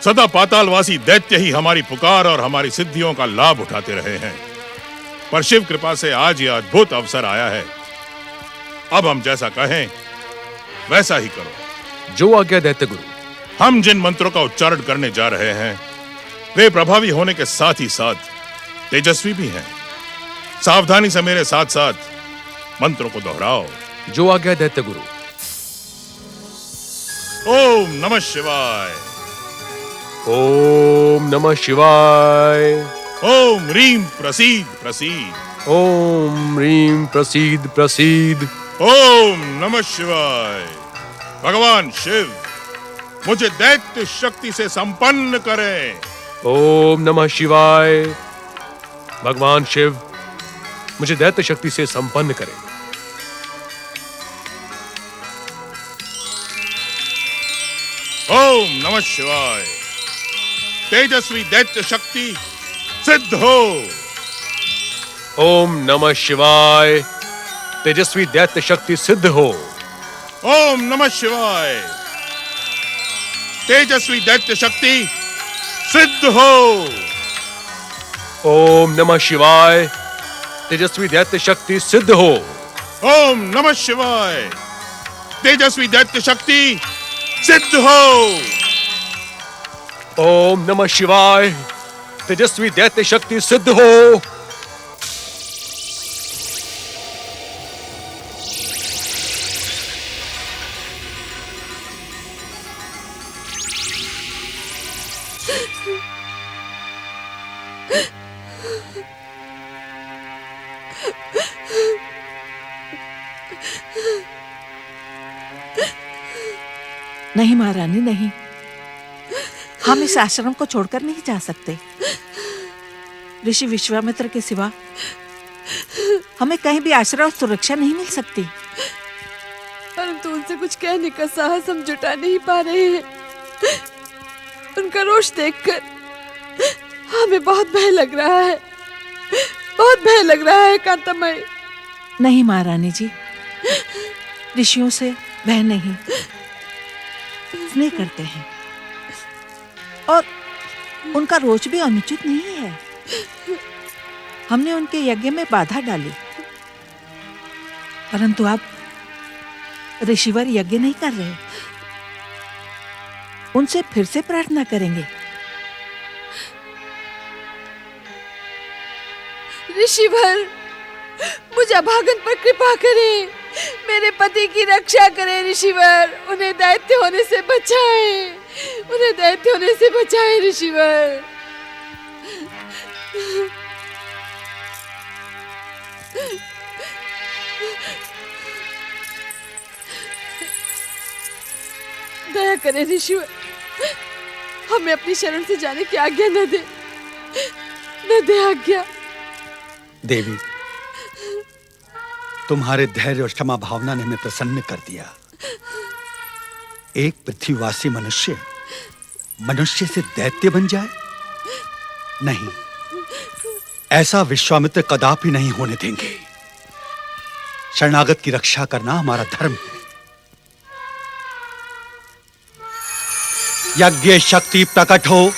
[SPEAKER 13] सदा पातालवासी दैत्य ही हमारी पुकार और हमारी सिद्धियों का लाभ उठाते रहे हैं, पर शिव कृपा से आज यह अद्भुत अवसर आया है। अब हम जैसा कहें वैसा ही करो।
[SPEAKER 10] जो आज्ञा दैत्य गुरु।
[SPEAKER 13] हम जिन मंत्रों का उच्चारण करने जा रहे हैं वे प्रभावी होने के साथ ही साथ तेजस्वी भी हैं। सावधानी से मेरे साथ साथ मंत्रों को दोहराओ।
[SPEAKER 10] जो आज्ञा दैत्य गुरु।
[SPEAKER 13] ओम नमः शिवाय।
[SPEAKER 10] ओम नमः शिवाय।
[SPEAKER 13] ओम ह्रीं प्रसीद प्रसीद।
[SPEAKER 10] ओम ह्रीं प्रसीद प्रसीद।
[SPEAKER 13] ओम नमः शिवाय। भगवान शिव मुझे दैत्य शक्ति से संपन्न करें।
[SPEAKER 10] ओम नमः शिवाय। भगवान शिव मुझे दैत्य शक्ति से संपन्न करें।
[SPEAKER 13] ओम नमः शिवाय। तेजस्वी दैत्य शक्ति सिद्ध हो।
[SPEAKER 10] ओम नमः शिवाय। तेजस्वी दैत्य शक्ति सिद्ध हो।
[SPEAKER 13] ओम नमः शिवाय। तेजस्वी दैत्य शक्ति सिद्ध हो।
[SPEAKER 10] ओम नमः शिवाय। तेजस्वी दैत्य शक्ति सिद्ध हो।
[SPEAKER 13] ओम नमः शिवाय। तेजस्वी दैत्य शक्ति सिद्ध हो।
[SPEAKER 10] ओम नमः शिवाय। तेजस्वी दैत्य शक्ति सिद्ध हो।
[SPEAKER 5] नहीं महारानी, नहीं, हम इस आश्रम को छोड़कर नहीं जा सकते। ऋषि विश्वामित्र के सिवा हमें कहीं भी आश्रय और सुरक्षा नहीं मिल सकती।
[SPEAKER 1] परंतु उनसे कुछ कहने का साहस हम जुटा नहीं पा रहे हैं। उनका रोष देखकर हमें बहुत भय लग रहा है, बहुत भय लग रहा है कांतामयी।
[SPEAKER 5] नहीं महारानी जी, ऋषियों से भय नहीं, स्नेह करते हैं, और उनका रोष भी अनुचित नहीं है। हमने उनके यज्ञ में बाधा डाली, परंतु आप ऋषिवर यज्ञ नहीं कर रहे। उनसे फिर से प्रार्थना करेंगे।
[SPEAKER 1] ऋषिवर, मुझे अभागन पर कृपा करें, मेरे पति की रक्षा करें। ऋषिवर, उन्हें दैत्य होने से बचाएं, उन्हें दैत्य होने से बचाएं ऋषिवर। दया करें ऋषिवर, हमें अपनी शरण से जाने की आज्ञा न दे। न दे आज्ञा।
[SPEAKER 9] देवी, तुम्हारे धैर्य और क्षमा भावना ने हमें प्रसन्न कर दिया। एक पृथ्वीवासी मनुष्य मनुष्य से दैत्य बन जाए? नहीं, ऐसा विश्वामित्र कदापि नहीं होने देंगे। शरणागत की रक्षा करना हमारा धर्म है। यज्ञ शक्ति प्रकट हो,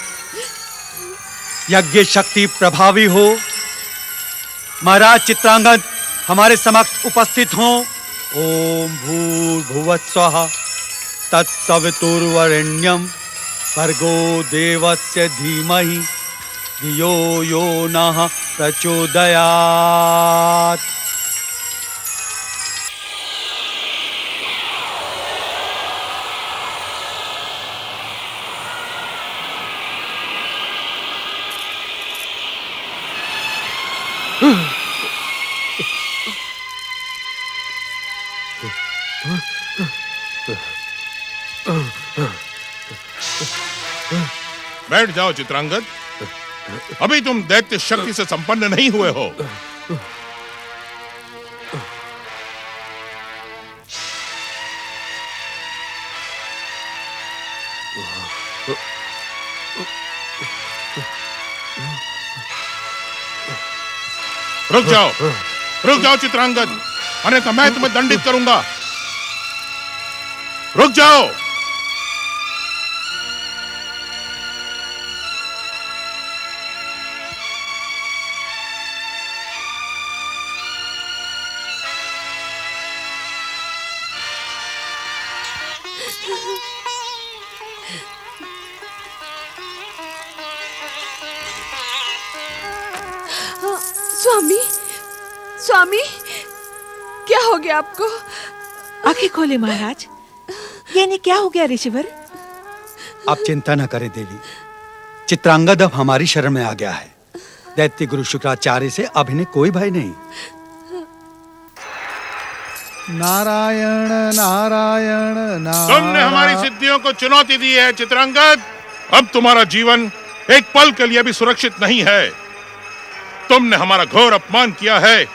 [SPEAKER 9] यज्ञ शक्ति प्रभावी हो। महाराज चित्रांगद हमारे समक्ष उपस्थित हों। ओम भूर्भुवः स्वः तत्सवितुर्वरेण्यं भर्गो देवस्य धीमहि धियो यो नः प्रचोदयात्।
[SPEAKER 13] बैठ जाओ चित्रांगद, अभी तुम दैत्य शक्ति से संपन्न नहीं हुए हो। रुक जाओ चित्रांगद, अन्यथा मैं तुम्हें दंडित करूंगा। रुक जाओ।
[SPEAKER 1] स्वामी, स्वामी, क्या हो गया आपको?
[SPEAKER 5] आंखें खोले महाराज। यानी क्या हो गया ऋषिवर?
[SPEAKER 9] आप चिंता न करें देवी, चित्रांगद अब हमारी शरण में आ गया है। दैत्य गुरु शुक्राचार्य से अब इन्हें कोई भय नहीं।
[SPEAKER 4] नारायण नारायण नारायण।
[SPEAKER 13] तुमने हमारी सिद्धियों को चुनौती दी है चित्रांगद। अब तुम्हारा जीवन एक पल के लिए भी सुरक्षित नहीं है। तुमने हमारा घोर अपमान किया है।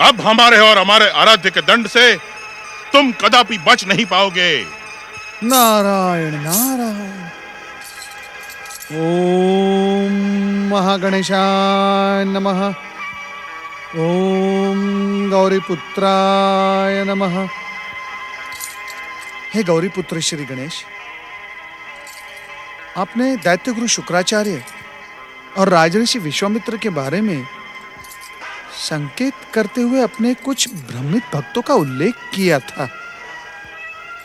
[SPEAKER 13] अब हमारे और हमारे आराध्य के दंड से तुम कदापि बच नहीं पाओगे।
[SPEAKER 4] नारायण नारायण। ओम महागणेशाय नमः। ओम गौरीपुत्राय नमः। हे गौरीपुत्र श्री गणेश, आपने दैत्य गुरु शुक्राचार्य और राजऋषि विश्वामित्र के बारे में संकेत करते हुए अपने कुछ भ्रमित भक्तों का उल्लेख किया था।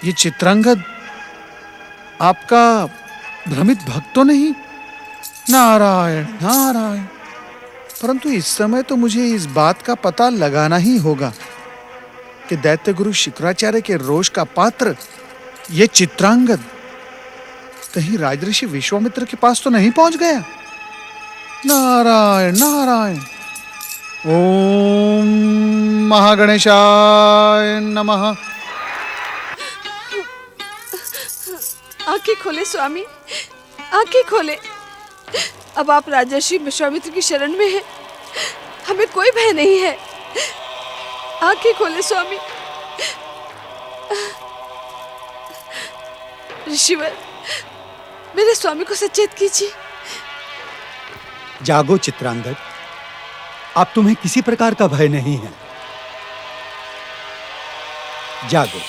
[SPEAKER 4] ये चित्रांगद आपका भ्रमित भक्त तो नहीं? नारायण नारायण। परंतु इस समय तो मुझे इस बात का पता लगाना ही होगा कि दैत्य गुरु शुक्राचार्य के रोष का पात्र ये चित्रांगद कहीं राजऋषि विश्वामित्र के पास तो नहीं पहुंच गया। नारायण नारायण। ओम महागणेशाय नमः।
[SPEAKER 1] आंखें खोले स्वामी, आंखें खोले। अब आप राजर्षि विश्वामित्र की शरण में हैं। हमें कोई भय नहीं है। आंखें खोले स्वामी। ऋषिवर, मेरे स्वामी को सचेत कीजिए।
[SPEAKER 9] जागो चित्रांगद, अब तुम्हें किसी प्रकार का भय नहीं है। जागो।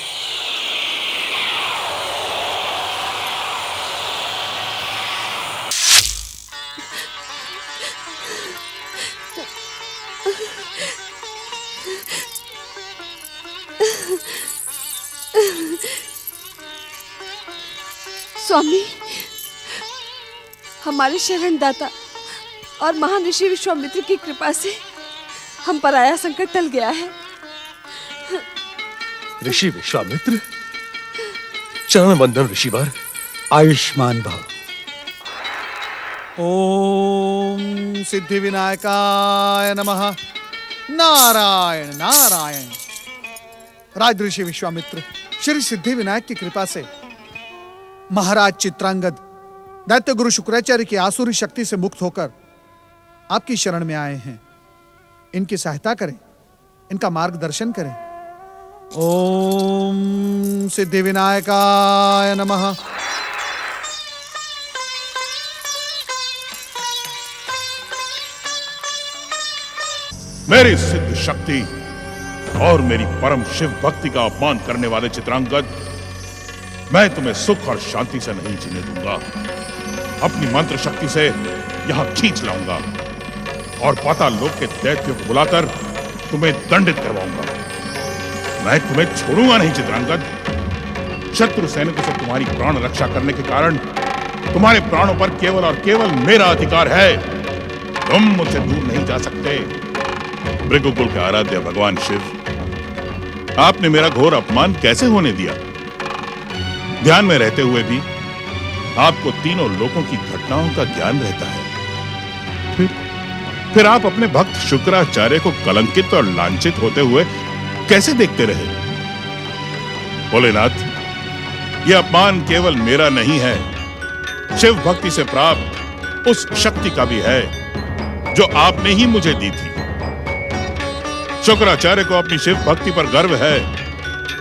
[SPEAKER 1] स्वामी, हमारे शरणदाता और महान ऋषि विश्वामित्र की कृपा से हम पर आया संकट टल गया है।
[SPEAKER 10] ऋषि विश्वामित्र, चरण वंदन ऋषिवर।
[SPEAKER 9] आयुष्मान भव।
[SPEAKER 4] ओम सिद्धि विनायकाय नमः। नारायण नारायण। राजऋषि विश्वामित्र श्री सिद्धि विनायक की कृपा से महाराज चित्रांगद दैत्य गुरु शुक्राचार्य की आसुरी शक्ति से मुक्त होकर आपकी शरण में आए हैं, इनकी सहायता करें, इनका मार्गदर्शन करें। ओम सिद्धिविनायकाय नमः।
[SPEAKER 13] मेरी सिद्ध शक्ति और मेरी परम शिव भक्ति का अपमान करने वाले चित्रांगद, मैं तुम्हें सुख और शांति से नहीं जीने दूंगा। अपनी मंत्र शक्ति से यहां खींच लाऊंगा और पाताल लोक के दैत्यों को बुलाकर तुम्हें दंडित करवाऊंगा। मैं तुम्हें छोड़ूंगा नहीं चित्रांगद। शत्रु सैनिकों से तुम्हारी प्राण रक्षा करने के कारण तुम्हारे प्राणों पर केवल और केवल मेरा अधिकार है। तुम मुझसे दूर नहीं जा सकते। भृगुकुल के आराध्य भगवान शिव, आपने मेरा घोर अपमान कैसे होने दिया? ध्यान में रहते हुए भी आपको तीनों लोकों की घटनाओं का ज्ञान रहता है। फिर आप अपने भक्त शुक्राचार्य को कलंकित और लांछित होते हुए कैसे देखते रहे? भोलेनाथ, यह अपमान केवल मेरा नहीं है, शिव भक्ति से प्राप्त उस शक्ति का भी है जो आपने ही मुझे दी थी। शुक्राचार्य को अपनी शिव भक्ति पर गर्व है।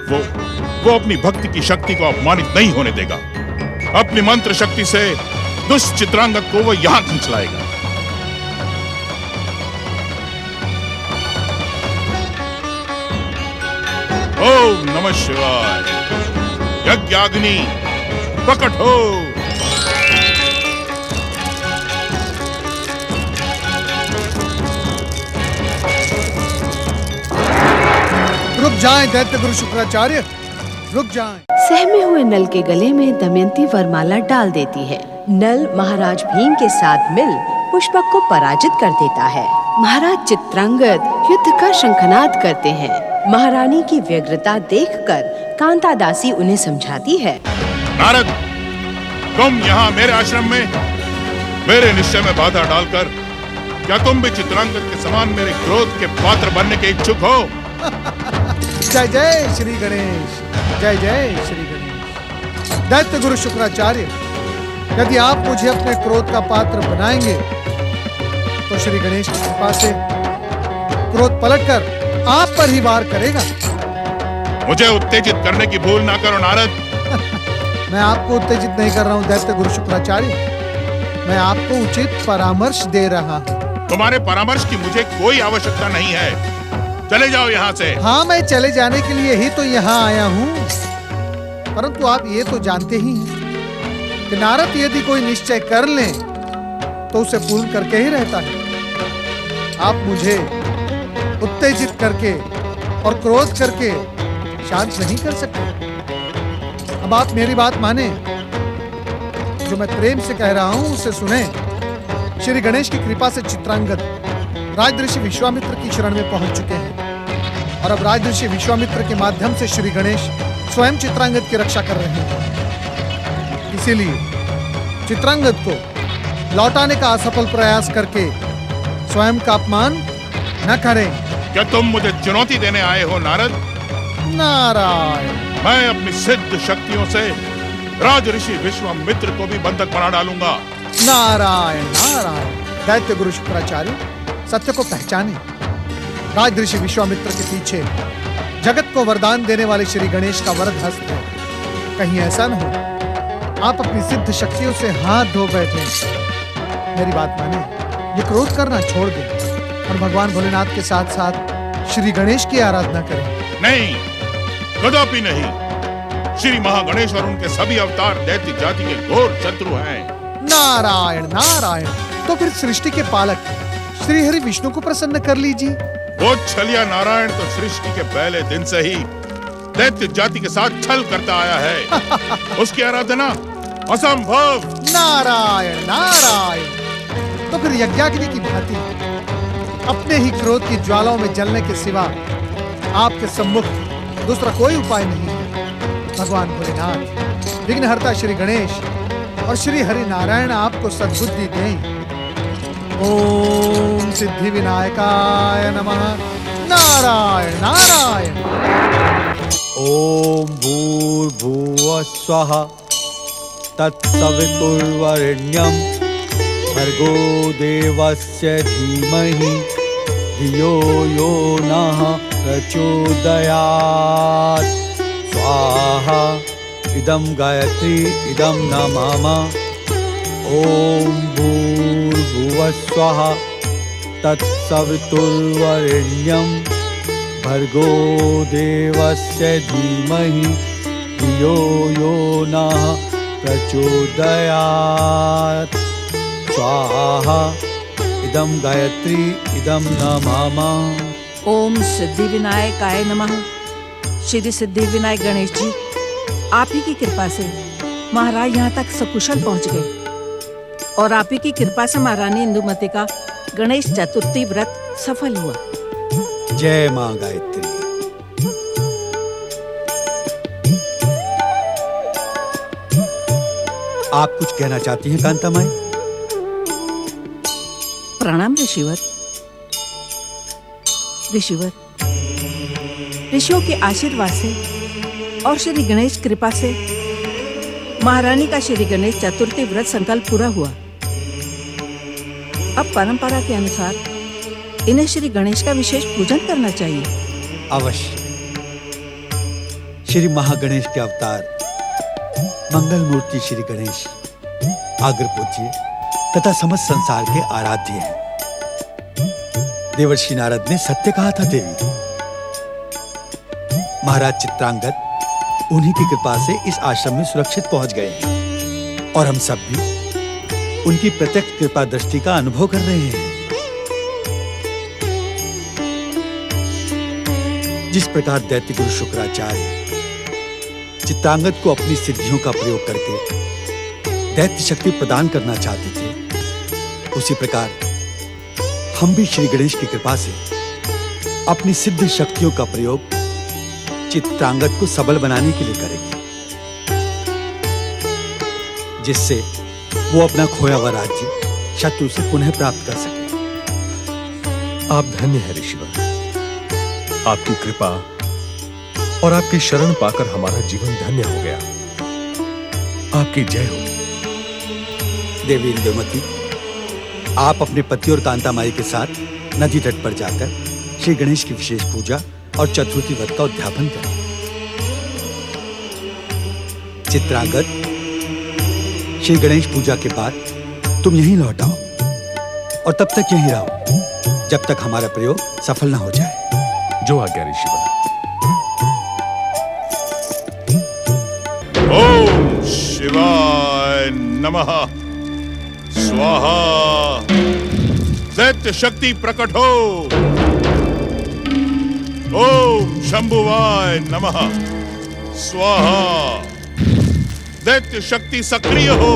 [SPEAKER 13] वो अपनी भक्ति की शक्ति को अपमानित नहीं होने देगा। अपनी मंत्र शक्ति से दुष्ट चित्रांगद को वो यहां खींच लाएगा। ओम नमः शिवाय। यज्ञाग्नि प्रकट हो।
[SPEAKER 4] रुक जाएं दैत्य गुरु शुक्राचार्य, रुक जाएं।
[SPEAKER 7] सहमे हुए नल के गले में दमयंती वरमाला डाल देती है। नल महाराज भीम के साथ मिल पुष्पक को पराजित कर देता है। महाराज चित्रांगद युद्ध का शंखनाद करते हैं। महारानी की व्यग्रता देखकर कांता दासी उन्हें समझाती है।
[SPEAKER 13] नारद, तुम यहाँ मेरे आश्रम में मेरे निश्चय में बाधा डालकर क्या तुम भी चित्रांगद के समान मेरे क्रोध के पात्र बनने के इच्छुक हो?
[SPEAKER 4] जय जय श्री गणेश, जय जय श्री गणेश। दैत्य गुरु शुक्राचार्य, यदि आप मुझे अपने क्रोध का पात्र बनाएंगे तो श्री गणेश की कृपा से क्रोध पलटकर आप पर ही वार करेगा।
[SPEAKER 13] मुझे उत्तेजित करने की भूल ना करो नारद।
[SPEAKER 4] मैं आपको उत्तेजित नहीं कर रहा हूँ दैत्य गुरु शुक्राचार्य, मैं आपको उचित परामर्श दे रहा हूँ।
[SPEAKER 13] तुम्हारे परामर्श की मुझे कोई आवश्यकता नहीं है। चले जाओ यहाँ से।
[SPEAKER 4] हाँ, मैं चले जाने के लिए ही तो यहाँ आया हूँ, परंतु आप ये तो जानते ही हैं कि नारद यदि कोई निश्चय कर ले तो उसे पूर्ण करके ही रहता है। आप मुझे उत्तेजित करके और क्रोध करके शांत नहीं कर सकते। अब आप मेरी बात माने, जो मैं प्रेम से कह रहा हूं उसे सुने। श्री गणेश की कृपा से चित्रांगद राजऋषि विश्वामित्र की शरण में पहुंच चुके हैं और अब राजऋषि विश्वामित्र के माध्यम से श्री गणेश स्वयं चित्रांगद की रक्षा कर रहे हैं। इसीलिए चित्रांगद को लौटाने का असफल प्रयास करके स्वयं का अपमान न करें।
[SPEAKER 13] क्या तुम मुझे चुनौती देने आए हो नारद?
[SPEAKER 4] नारायण,
[SPEAKER 13] मैं अपनी सिद्ध शक्तियों से राजऋषि विश्वामित्र को भी बंधक बना डालूंगा।
[SPEAKER 4] नारायण नारायण। दैत्य गुरु शुक्राचार्य, सत्य को पहचाने। राजऋषि विश्वामित्र के पीछे जगत को वरदान देने वाले श्री गणेश का वरद हस्त है। कहीं ऐसा न हो आप अपनी सिद्ध शक्तियों से हाथ धो बैठे। मेरी बात माने, ये क्रोध करना छोड़ दें और भगवान भोलेनाथ के साथ साथ श्री गणेश की आराधना करें।
[SPEAKER 13] नहीं, कदापि नहीं। श्री महागणेश और उनके सभी अवतार दैत्य जाति के घोर शत्रु हैं।
[SPEAKER 4] नारायण नारायण। तो फिर सृष्टि के पालक श्री हरि विष्णु को प्रसन्न कर लीजिए।
[SPEAKER 13] वो छलिया नारायण तो सृष्टि के पहले दिन से ही दैत्य जाति के साथ छल करता आया है। उसकी आराधना असंभव।
[SPEAKER 4] नारायण नारायण। तो फिर यज्ञाग्नि की भांति अपने ही क्रोध की ज्वालाओं में जलने के सिवा आपके सम्मुख दूसरा कोई उपाय नहीं है। भगवान भोलेनाथ, विघ्नहर्ता श्री गणेश और श्री हरि नारायण आपको सद्बुद्धि दें। ओम सिद्धि विनायकाय नमः। नारायण नारायण।
[SPEAKER 9] ओम भूर्भुवः स्वः तत्सवितुर्वरेण्यं भर्गो देवस्य धीमहि धियो यो नः प्रचोदयात् स्वाहा इदं गायत्री इदं न मम ॐ भूर्भुवः स्वः तत्सवितुर्वरेण्यं भर्गो देवस्य धीमहि धियो यो नः प्रचोदयात् स्वाहा इदं गायत्री इदं न मम।
[SPEAKER 5] ओम सिद्धि विनायकाय नमः। श्री सिद्धि विनायक गणेश जी, आप ही की कृपा से महाराज यहाँ तक सकुशल पहुँच गए और आप ही की कृपा से महारानी इंदुमती का गणेश चतुर्थी व्रत सफल हुआ।
[SPEAKER 9] जय मां गायत्री। आप कुछ कहना चाहती हैं कांता माई?
[SPEAKER 5] प्रणाम ऋषिवर। ऋषिवर, ऋषियों के आशीर्वाद से और श्री गणेश कृपा से महारानी का श्री गणेश चतुर्थी व्रत संकल्प पूरा हुआ। अब परंपरा के अनुसार इन्हें श्री गणेश का विशेष पूजन करना चाहिए।
[SPEAKER 9] अवश्य। श्री महागणेश के अवतार मंगल मूर्ति श्री गणेश आग्र पूज्य तथा समस्त संसार के आराध्य हैं। देवर्षि नारद ने सत्य कहा था देवी। महाराज चित्रांगद उन्हीं की कृपा से इस आश्रम में सुरक्षित पहुंच गए हैं और हम सब भी उनकी प्रत्यक्ष कृपा दृष्टि का अनुभव कर रहे हैं। जिस प्रकार दैत्य गुरु शुक्राचार्य चित्रांगद को अपनी सिद्धियों का प्रयोग करके दैत्य शक्ति प्रदान करना चाहते थे, उसी प्रकार हम भी श्री गणेश की कृपा से अपनी सिद्ध शक्तियों का प्रयोग चित्रांगद को सबल बनाने के लिए करेंगे, जिससे वो अपना खोया हुआ राज्य शत्रु से पुनः प्राप्त कर सके।
[SPEAKER 10] आप धन्य हैं ऋषिवर। आपकी कृपा और आपकी शरण पाकर हमारा जीवन धन्य हो गया। आपकी जय हो।
[SPEAKER 9] देवी इंदुमती, आप अपने पति और कांता माई के साथ नदी तट पर जाकर श्री गणेश की विशेष पूजा और चतुर्थी व्रत का उद्यापन करें। चित्रांगद, श्री गणेश पूजा के बाद तुम यहीं लौट आओ और तब तक यहीं रहो जब तक हमारा प्रयोग सफल न हो जाए।
[SPEAKER 10] जो आज्ञा ऋषिवर।
[SPEAKER 13] ओम शिवाय नमः। स्वाहा। दैत्य शक्ति प्रकट हो। ओम शंभुवाय नमः। स्वाहा। दैत्य शक्ति सक्रिय हो।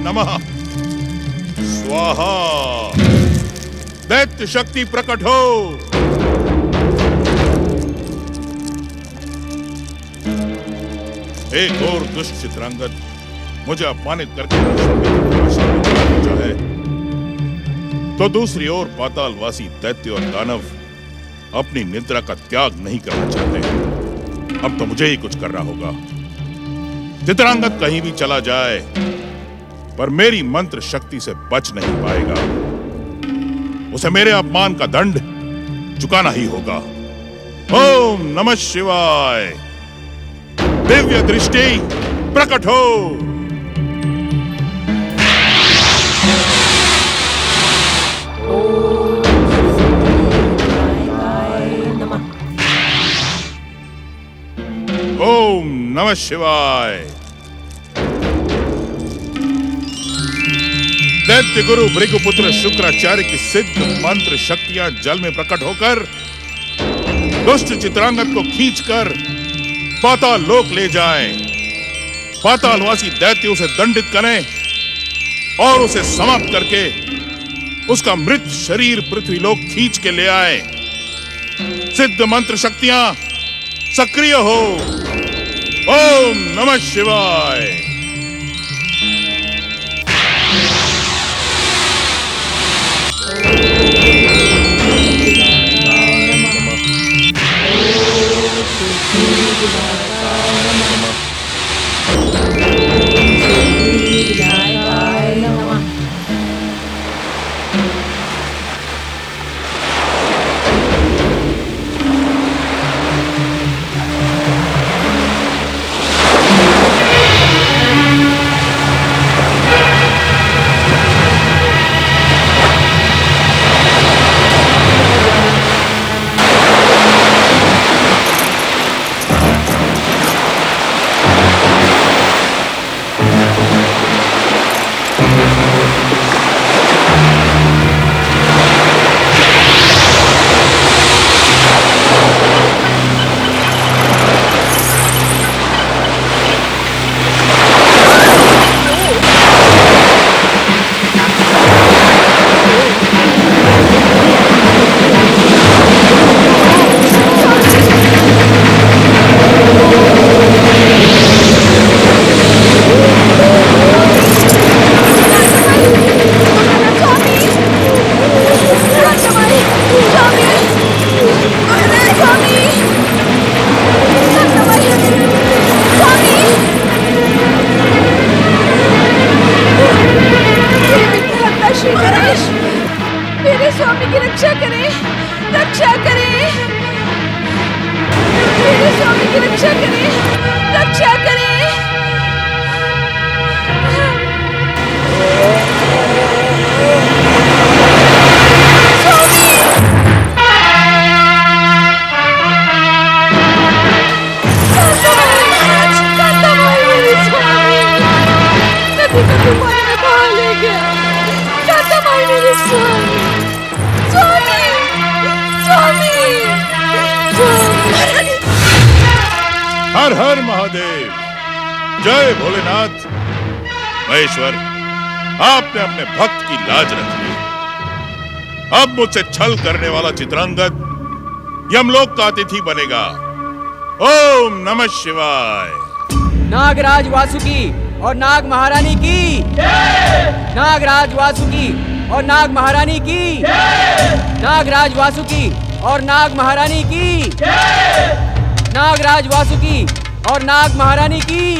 [SPEAKER 13] नमः। स्वाहा। दैत्य शक्ति प्रकट हो। एक और दुष्ट चित्रांगद मुझे अपमानित करके चाहे, तो दूसरी ओर पातालवासी दैत्य और दानव अपनी निद्रा का त्याग नहीं करना चाहते। अब तो मुझे ही कुछ करना होगा। चित्रांगद कहीं भी चला जाए पर मेरी मंत्र शक्ति से बच नहीं पाएगा। उसे मेरे अपमान का दंड चुकाना ही होगा। ओम नमः शिवाय। दिव्य दृष्टि प्रकट हो। ओम नमः शिवाय। दैत्य गुरु भृगुपुत्र शुक्राचार्य की सिद्ध मंत्र शक्तियां जल में प्रकट होकर दुष्ट चित्रांगद को खींचकर पाताल लोक ले जाएं। पातालवासी दैत्य उसे दंडित करें और उसे समाप्त करके उसका मृत शरीर पृथ्वीलोक खींच के ले आए। सिद्ध मंत्र शक्तियां सक्रिय हो। ओम नमः शिवाय। हर हर महादेव। जय भोलेनाथ। महेश्वर, आपने अपने भक्त की लाज रख ली। अब मुझसे छल करने वाला चित्रांगद यमलोक का अतिथि बनेगा। ओम नमः शिवाय।
[SPEAKER 6] नागराज वासुकी और नाग महारानी की। नागराज वासुकी और नाग महारानी की। नागराज वासुकी और नाग महारानी की। नागराज वासुकी और नाग महारानी की।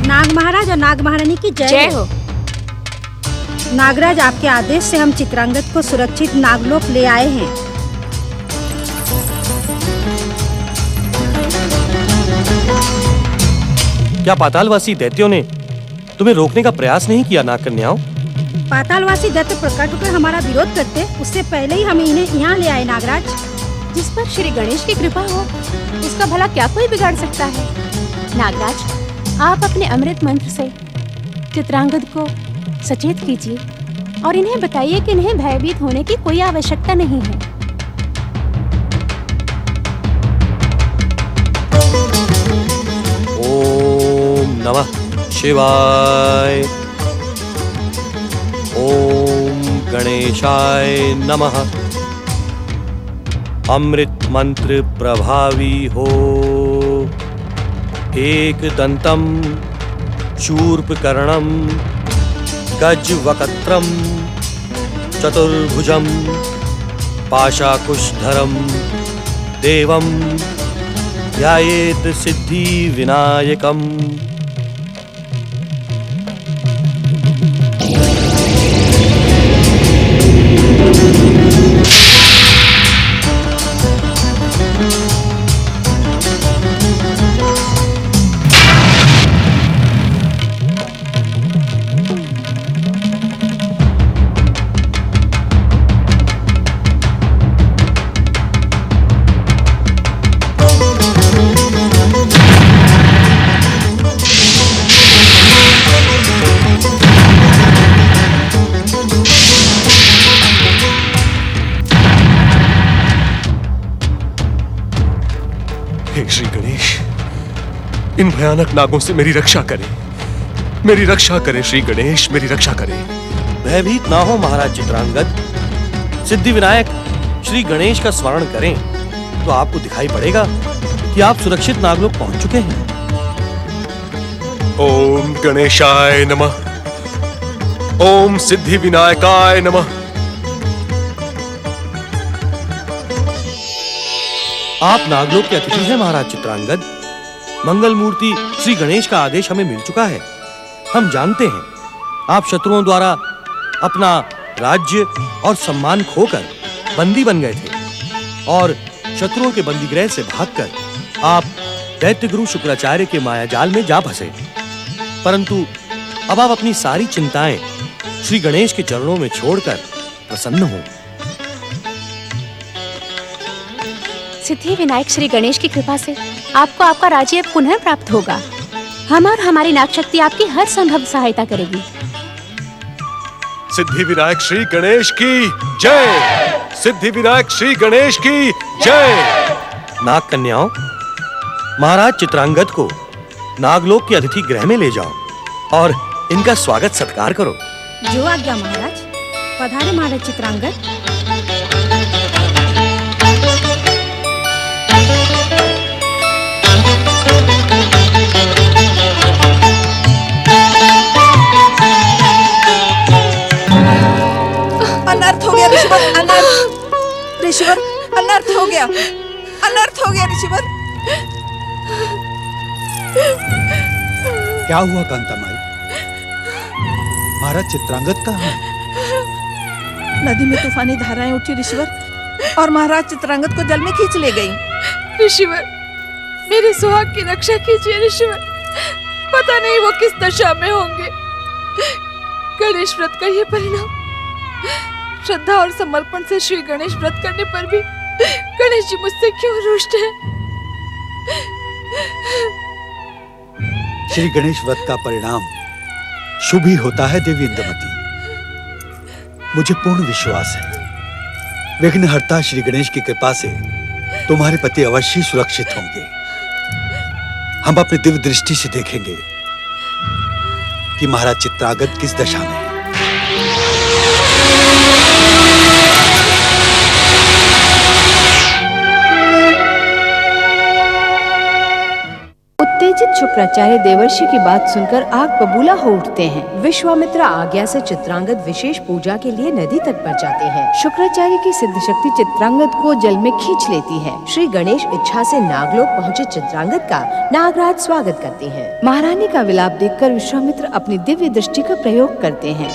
[SPEAKER 14] नाग महाराज और नाग महारानी की जय हो। नागराज, आपके आदेश से हम चित्रांगद को सुरक्षित नागलोक ले आए हैं।
[SPEAKER 10] क्या पातालवासी दैत्यों ने तुम्हें रोकने का प्रयास नहीं किया नागकन्याओं?
[SPEAKER 14] पातालवासी दैत्य प्रकट होकर हमारा विरोध करते, उससे पहले ही हम इन्हें यहाँ ले आए नागराज।
[SPEAKER 15] जिस पर श्री गणेश की कृपा हो, उसका भला क्या कोई बिगाड़ सकता है। नागराज, आप अपने अमृत मंत्र से चित्रांगद को सचेत कीजिए और इन्हें बताइए कि इन्हें भयभीत होने की कोई आवश्यकता नहीं है।
[SPEAKER 10] ओम नमः शिवाय। ओम गणेशाय नमः। अमृत मंत्र प्रभावी हो। एक दंतम शूर्पकर्णम गजवक्त्रम चतुर्भुजम पाशाकुशधरम देवम ध्यायेत सिद्धि विनायकम। इन भयानक नागों से मेरी रक्षा करें, मेरी रक्षा करें श्री गणेश, मेरी रक्षा करें।
[SPEAKER 16] भयभीत ना हो महाराज चित्रांगद। सिद्धि विनायक श्री गणेश का स्मरण करें तो आपको दिखाई पड़ेगा कि आप सुरक्षित नागलोक पहुंच चुके हैं।
[SPEAKER 10] ओम गणेशाय नमः, ओम सिद्धि विनायकाय नमः।
[SPEAKER 16] आप नागलोक के अतिथि हैं महाराज चित्रांगद। मंगल मूर्ति श्री गणेश का आदेश हमें मिल चुका है। हम जानते हैं आप शत्रुओं द्वारा अपना राज्य और सम्मान खोकर बंदी बन गए थे और शत्रुओं के बंदीगृह से भागकर आप दैत्य गुरु शुक्राचार्य के मायाजाल में जा फंसे। परंतु अब आप अपनी सारी चिंताएं श्री गणेश के चरणों में छोड़कर प्रसन्न हो।
[SPEAKER 15] सिद्धि विनायक श्री गणेश की कृपा से आपको आपका राज्य पुनः प्राप्त होगा। हम और हमारी नाग शक्ति आपकी हर संभव सहायता करेगी।
[SPEAKER 10] सिद्धि विनायक श्री गणेश की जय, सिद्धि विनायक श्री गणेश की जय।
[SPEAKER 16] नाग कन्याओं, महाराज चित्रांगद को नागलोक के अतिथि गृह में ले जाओ और इनका स्वागत सत्कार करो।
[SPEAKER 14] जो आज्ञा महाराज। पधारे महाराज चित्रांगद।
[SPEAKER 5] अनर्थ हो गया ऋषिवर, अनर्थ। ऋषिवर, अनर्थ हो गया, अनर्थ हो गया ऋषिवर।
[SPEAKER 9] क्या हुआ कांतामाई? महाराज चित्रांगद कहाँ हैं?
[SPEAKER 5] नदी में तूफानी धाराएं उठी ऋषिवर और महाराज चित्रांगद को जल में खींच ले गई।
[SPEAKER 1] ऋषिवर, मेरे सुहाग की रक्षा कीजिए ऋषिवर। पता नहीं वो किस दशा में होंगे। गणेश व्रत का ये परिणाम। श्रद्धा और समर्पण से श्री गणेश व्रत करने पर भी गणेश जी मुझसे क्यों रुष्ट हैं?
[SPEAKER 9] श्री गणेश व्रत का परिणाम शुभ ही होता है देवी इंदुमती। मुझे पूर्ण विश्वास है विघ्नहर्ता श्री गणेश की कृपा से तुम्हारे पति अवश्य सुरक्षित होंगे। हम अपनी दिव्य दृष्टि से देखेंगे कि महाराज चित्रांगद किस दशा में है।
[SPEAKER 7] उत्तेजित शुक्राचार्य देवर्षि की बात सुनकर आग बबूला हो उठते हैं। विश्वामित्र आज्ञा से चित्रांगद विशेष पूजा के लिए नदी तट पर जाते हैं। शुक्राचार्य की सिद्ध शक्ति चित्रांगद को जल में खींच लेती है। श्री गणेश इच्छा से नागलोक पहुँचे चित्रांगद का नागराज स्वागत करते हैं। महारानी का विलाप देखकर विश्वामित्र अपनी दिव्य दृष्टि का प्रयोग करते हैं।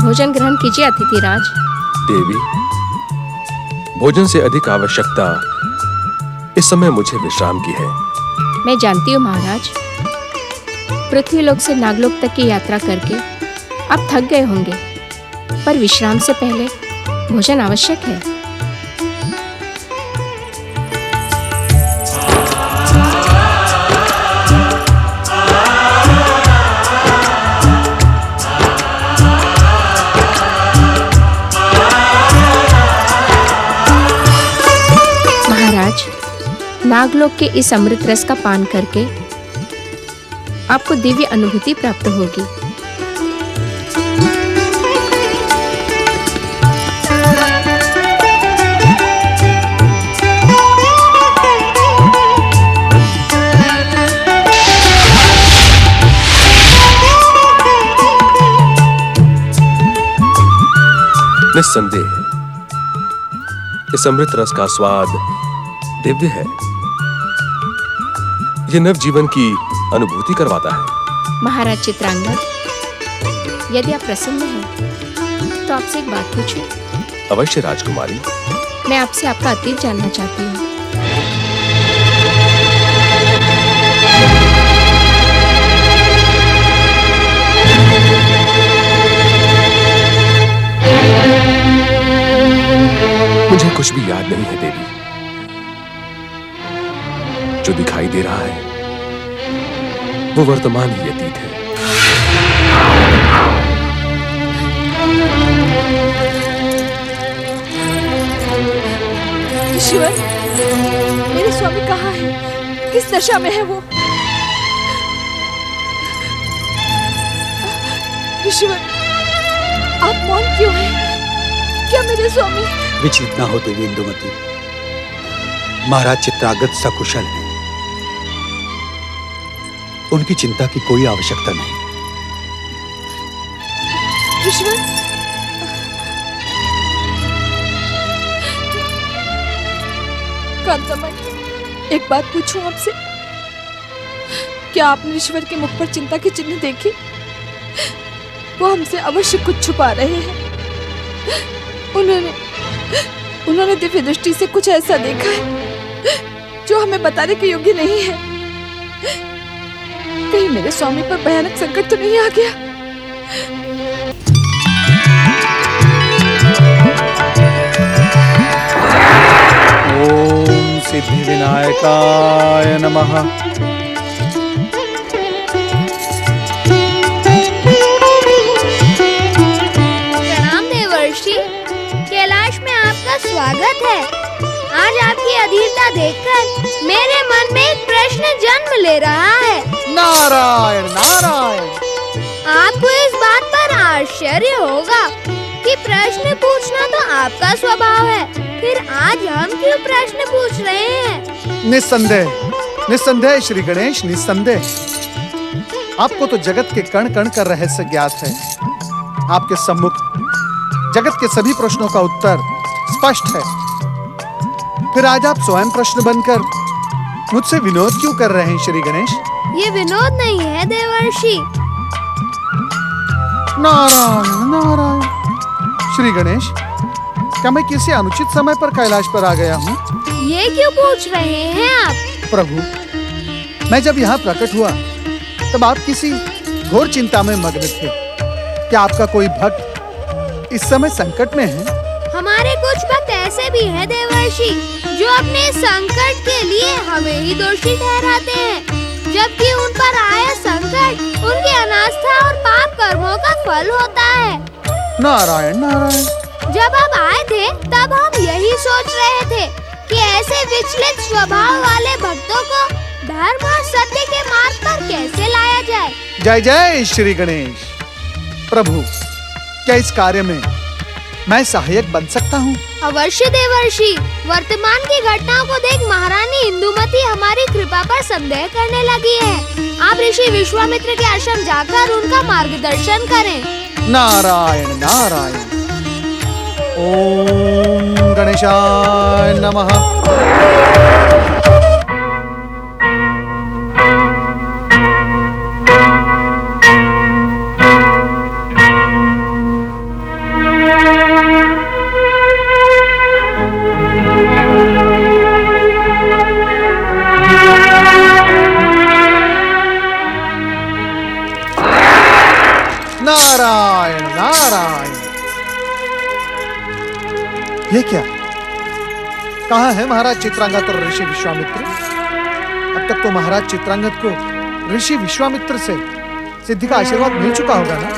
[SPEAKER 15] भोजन ग्रहण कीजिए अतिथिराज।
[SPEAKER 10] देवी, भोजन से अधिक आवश्यकता इस समय मुझे विश्राम की है।
[SPEAKER 15] मैं जानती हूँ महाराज, पृथ्वीलोक से नागलोक तक की यात्रा करके आप थक गए होंगे, पर विश्राम से पहले भोजन आवश्यक है। नागलोक के इस अमृत रस का पान करके आपको दिव्य अनुभूति प्राप्त होगी।
[SPEAKER 10] निस्संदेह इस अमृत रस का स्वाद दिव्य है। यह नव जीवन की अनुभूति करवाता है।
[SPEAKER 15] महाराज चित्रांगद, यदि आप प्रसन्न हैं तो आपसे एक बात पूछूं?
[SPEAKER 10] अवश्य राजकुमारी।
[SPEAKER 15] मैं आपसे आपका अतीत जानना चाहती हूँ।
[SPEAKER 10] मुझे कुछ भी याद नहीं है देवी। जो दिखाई दे रहा है वो वर्तमान ही अतीत है।
[SPEAKER 1] ईश्वर, मेरे स्वामी कहाँ है? किस दशा में है वो? ईश्वर, आप मौन क्यों हैं? क्या मेरे स्वामी?
[SPEAKER 9] विचलित ना हो देवी इंदुमती। महाराज चित्रांगद सकुशल हैं। उनकी चिंता की कोई आवश्यकता नहीं।
[SPEAKER 1] ईश्वर, कांतामाई, एक बात पूछूं आपसे? क्या आपने ईश्वर के मुख पर चिंता की चिन्ह देखे? वो हमसे अवश्य कुछ छुपा रहे हैं। उन्होंने दिव्य दृष्टि से कुछ ऐसा देखा है जो हमें बताने के योग्य नहीं है। कहीं मेरे स्वामी पर भयानक संकट तो नहीं आ गया?
[SPEAKER 4] ओम सिद्धि विनायकाय नमः।
[SPEAKER 8] प्रणाम देवर्षि, कैलाश में आपका स्वागत है। आज आपकी अधीरता देखकर मेरे मन में एक प्रश्न जन्म ले रहा है।
[SPEAKER 4] नारायण नारायण।
[SPEAKER 8] आपको इस बात पर आश्चर्य होगा कि प्रश्न पूछना तो आपका स्वभाव है, फिर आज हम क्यों प्रश्न पूछ रहे हैं?
[SPEAKER 4] निस्संदेह, निस्संदेह श्री गणेश, निस्संदेह। आपको तो जगत के कण कण का रहस्य ज्ञात है। आपके सम्मुख जगत के सभी प्रश्नों का उत्तर स्पष्ट है। फिर आज आप स्वयं प्रश्न बनकर मुझसे विनोद क्यों कर रहे हैं श्री गणेश?
[SPEAKER 8] ये विनोद नहीं है देवर्षि।
[SPEAKER 4] नारायण नारायण। श्री गणेश, क्या मैं किसी अनुचित समय पर कैलाश पर आ गया हूँ?
[SPEAKER 8] ये क्यों पूछ रहे हैं आप?
[SPEAKER 4] प्रभु, मैं जब यहाँ प्रकट हुआ तब आप किसी घोर चिंता में मग्न थे। क्या आपका कोई भक्त इस समय संकट में है?
[SPEAKER 8] हमारे कुछ भक्त ऐसे भी हैं देवर्षि जो अपने संकट के लिए हमें ही दोषी ठहराते हैं, जबकि उन पर आया संकट उनकी अनास्था और पाप कर्मों का फल होता है।
[SPEAKER 4] नारायण नारायण।
[SPEAKER 8] जब आप आए थे तब हम यही सोच रहे थे कि ऐसे विचलित स्वभाव वाले भक्तों को धर्म और सत्य के मार्ग पर कैसे लाया जाए।
[SPEAKER 4] जय जय श्री गणेश। प्रभु, क्या इस कार्य में मैं सहायक बन सकता हूँ?
[SPEAKER 8] अवश्य देवर्षि। वर्तमान की घटनाओं को देख महारानी इंदुमती हमारी कृपा पर संदेह करने लगी है। आप ऋषि विश्वामित्र के आश्रम जाकर उनका मार्गदर्शन करें।
[SPEAKER 4] नारायण नारायण। ओम गणेशाय नमः। नारायण नारायण। ये क्या? कहाँ है महाराज चित्रांगद और ऋषि विश्वामित्र? अब तक तो महाराज चित्रांगद को ऋषि विश्वामित्र से सिद्धि का आशीर्वाद मिल चुका होगा ना?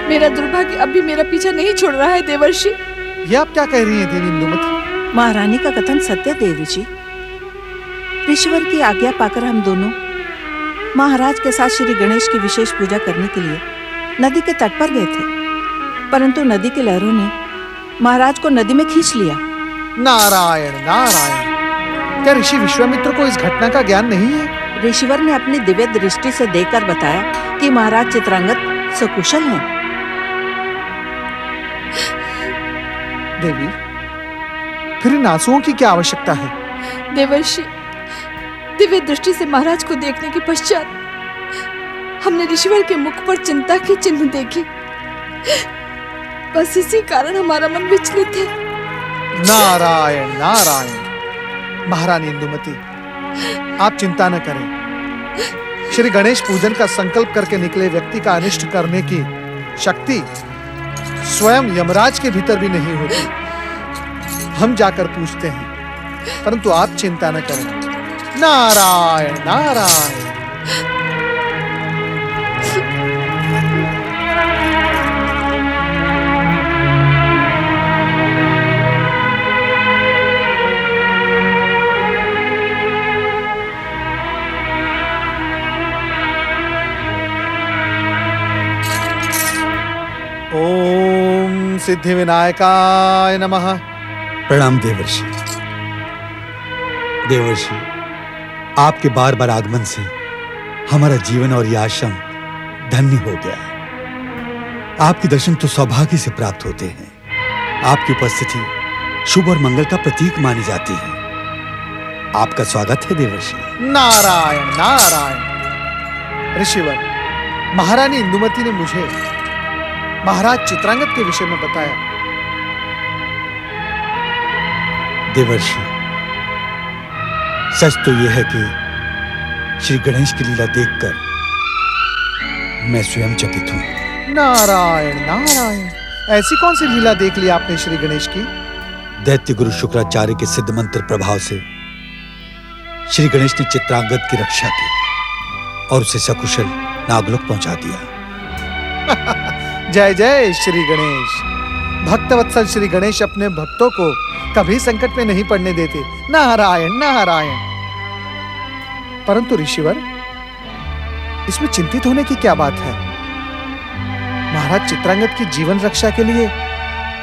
[SPEAKER 1] मेरा दुर्भाग्य अब भी मेरा पीछा नहीं छोड़ रहा है देवर्षि।
[SPEAKER 4] ये आप क्या कह रही हैं देवी इंदुमती?
[SPEAKER 5] महारानी का कथन सत्य देवी जी। ऋषिवर की आज्ञा पाकर हम दोनों महाराज के साथ श्री गणेश की विशेष पूजा करने के लिए नदी के तट पर गए थे, परंतु नदी की लहरों ने महाराज को नदी में खींच लिया।
[SPEAKER 4] नारायण नारायण। क्या ऋषि विश्वामित्र को इस घटना का ज्ञान नहीं है?
[SPEAKER 5] ऋषिवर ने अपनी दिव्य दृष्टि से देखकर बताया कि महाराज चित्रांगद सकुशल हैं।
[SPEAKER 4] देवी, फिर इन आंसुओं की क्या आवश्यकता है?
[SPEAKER 1] देवर्षि, दिव्य दृष्टि से महाराज को देखने के पश्चात हमने ऋषिवर के मुख पर चिंता की चिन्ह देखे। बस इसी कारण हमारा मन विचलित है।
[SPEAKER 4] नारायण नारायण। महारानी इंदुमती, आप चिंता न करें। श्री गणेश पूजन का संकल्प करके निकले व्यक्ति का अनिष्ट करने की शक्ति स्वयं यमराज के भीतर भी नहीं होती। हम जाकर पूछते हैं, परंतु आप चिंता न करें। नारायण नारायण। ओम सिद्धि विनायकाय नमः।
[SPEAKER 9] प्रणाम देवर्षि। देवर्षि, आपके बार बार आगमन से हमारा जीवन और यह आश्रम धन्य हो गया। आपके दर्शन तो सौभाग्य से प्राप्त होते हैं। आपकी उपस्थिति शुभ और मंगल का प्रतीक मानी जाती है। आपका स्वागत है देवर्षि।
[SPEAKER 4] नारायण नारायण। ऋषिवर, महारानी इंदुमती ने मुझे महाराज चित्रांगद के विषय में बताया।
[SPEAKER 9] देवर्षि, सच तो यह है कि श्री गणेश की लीला देखकर मैं स्वयं चकित हूं।
[SPEAKER 4] नारायण नारायण। ऐसी कौन सी लीला देख ली आपने श्री गणेश की?
[SPEAKER 9] दैत्य गुरु शुक्राचार्य के सिद्ध मंत्र प्रभाव से श्री गणेश ने चित्रांगद की रक्षा की और उसे सकुशल नागलोक पहुंचा दिया।
[SPEAKER 4] जय जय श्री गणेश। भक्तवत्सल श्री गणेश अपने भक्तों को कभी संकट में नहीं पड़ने देते। नारायण नारायण। परंतु ऋषिवर, इसमें चिंतित होने की क्या बात है? महाराज चित्रांगद की जीवन रक्षा के लिए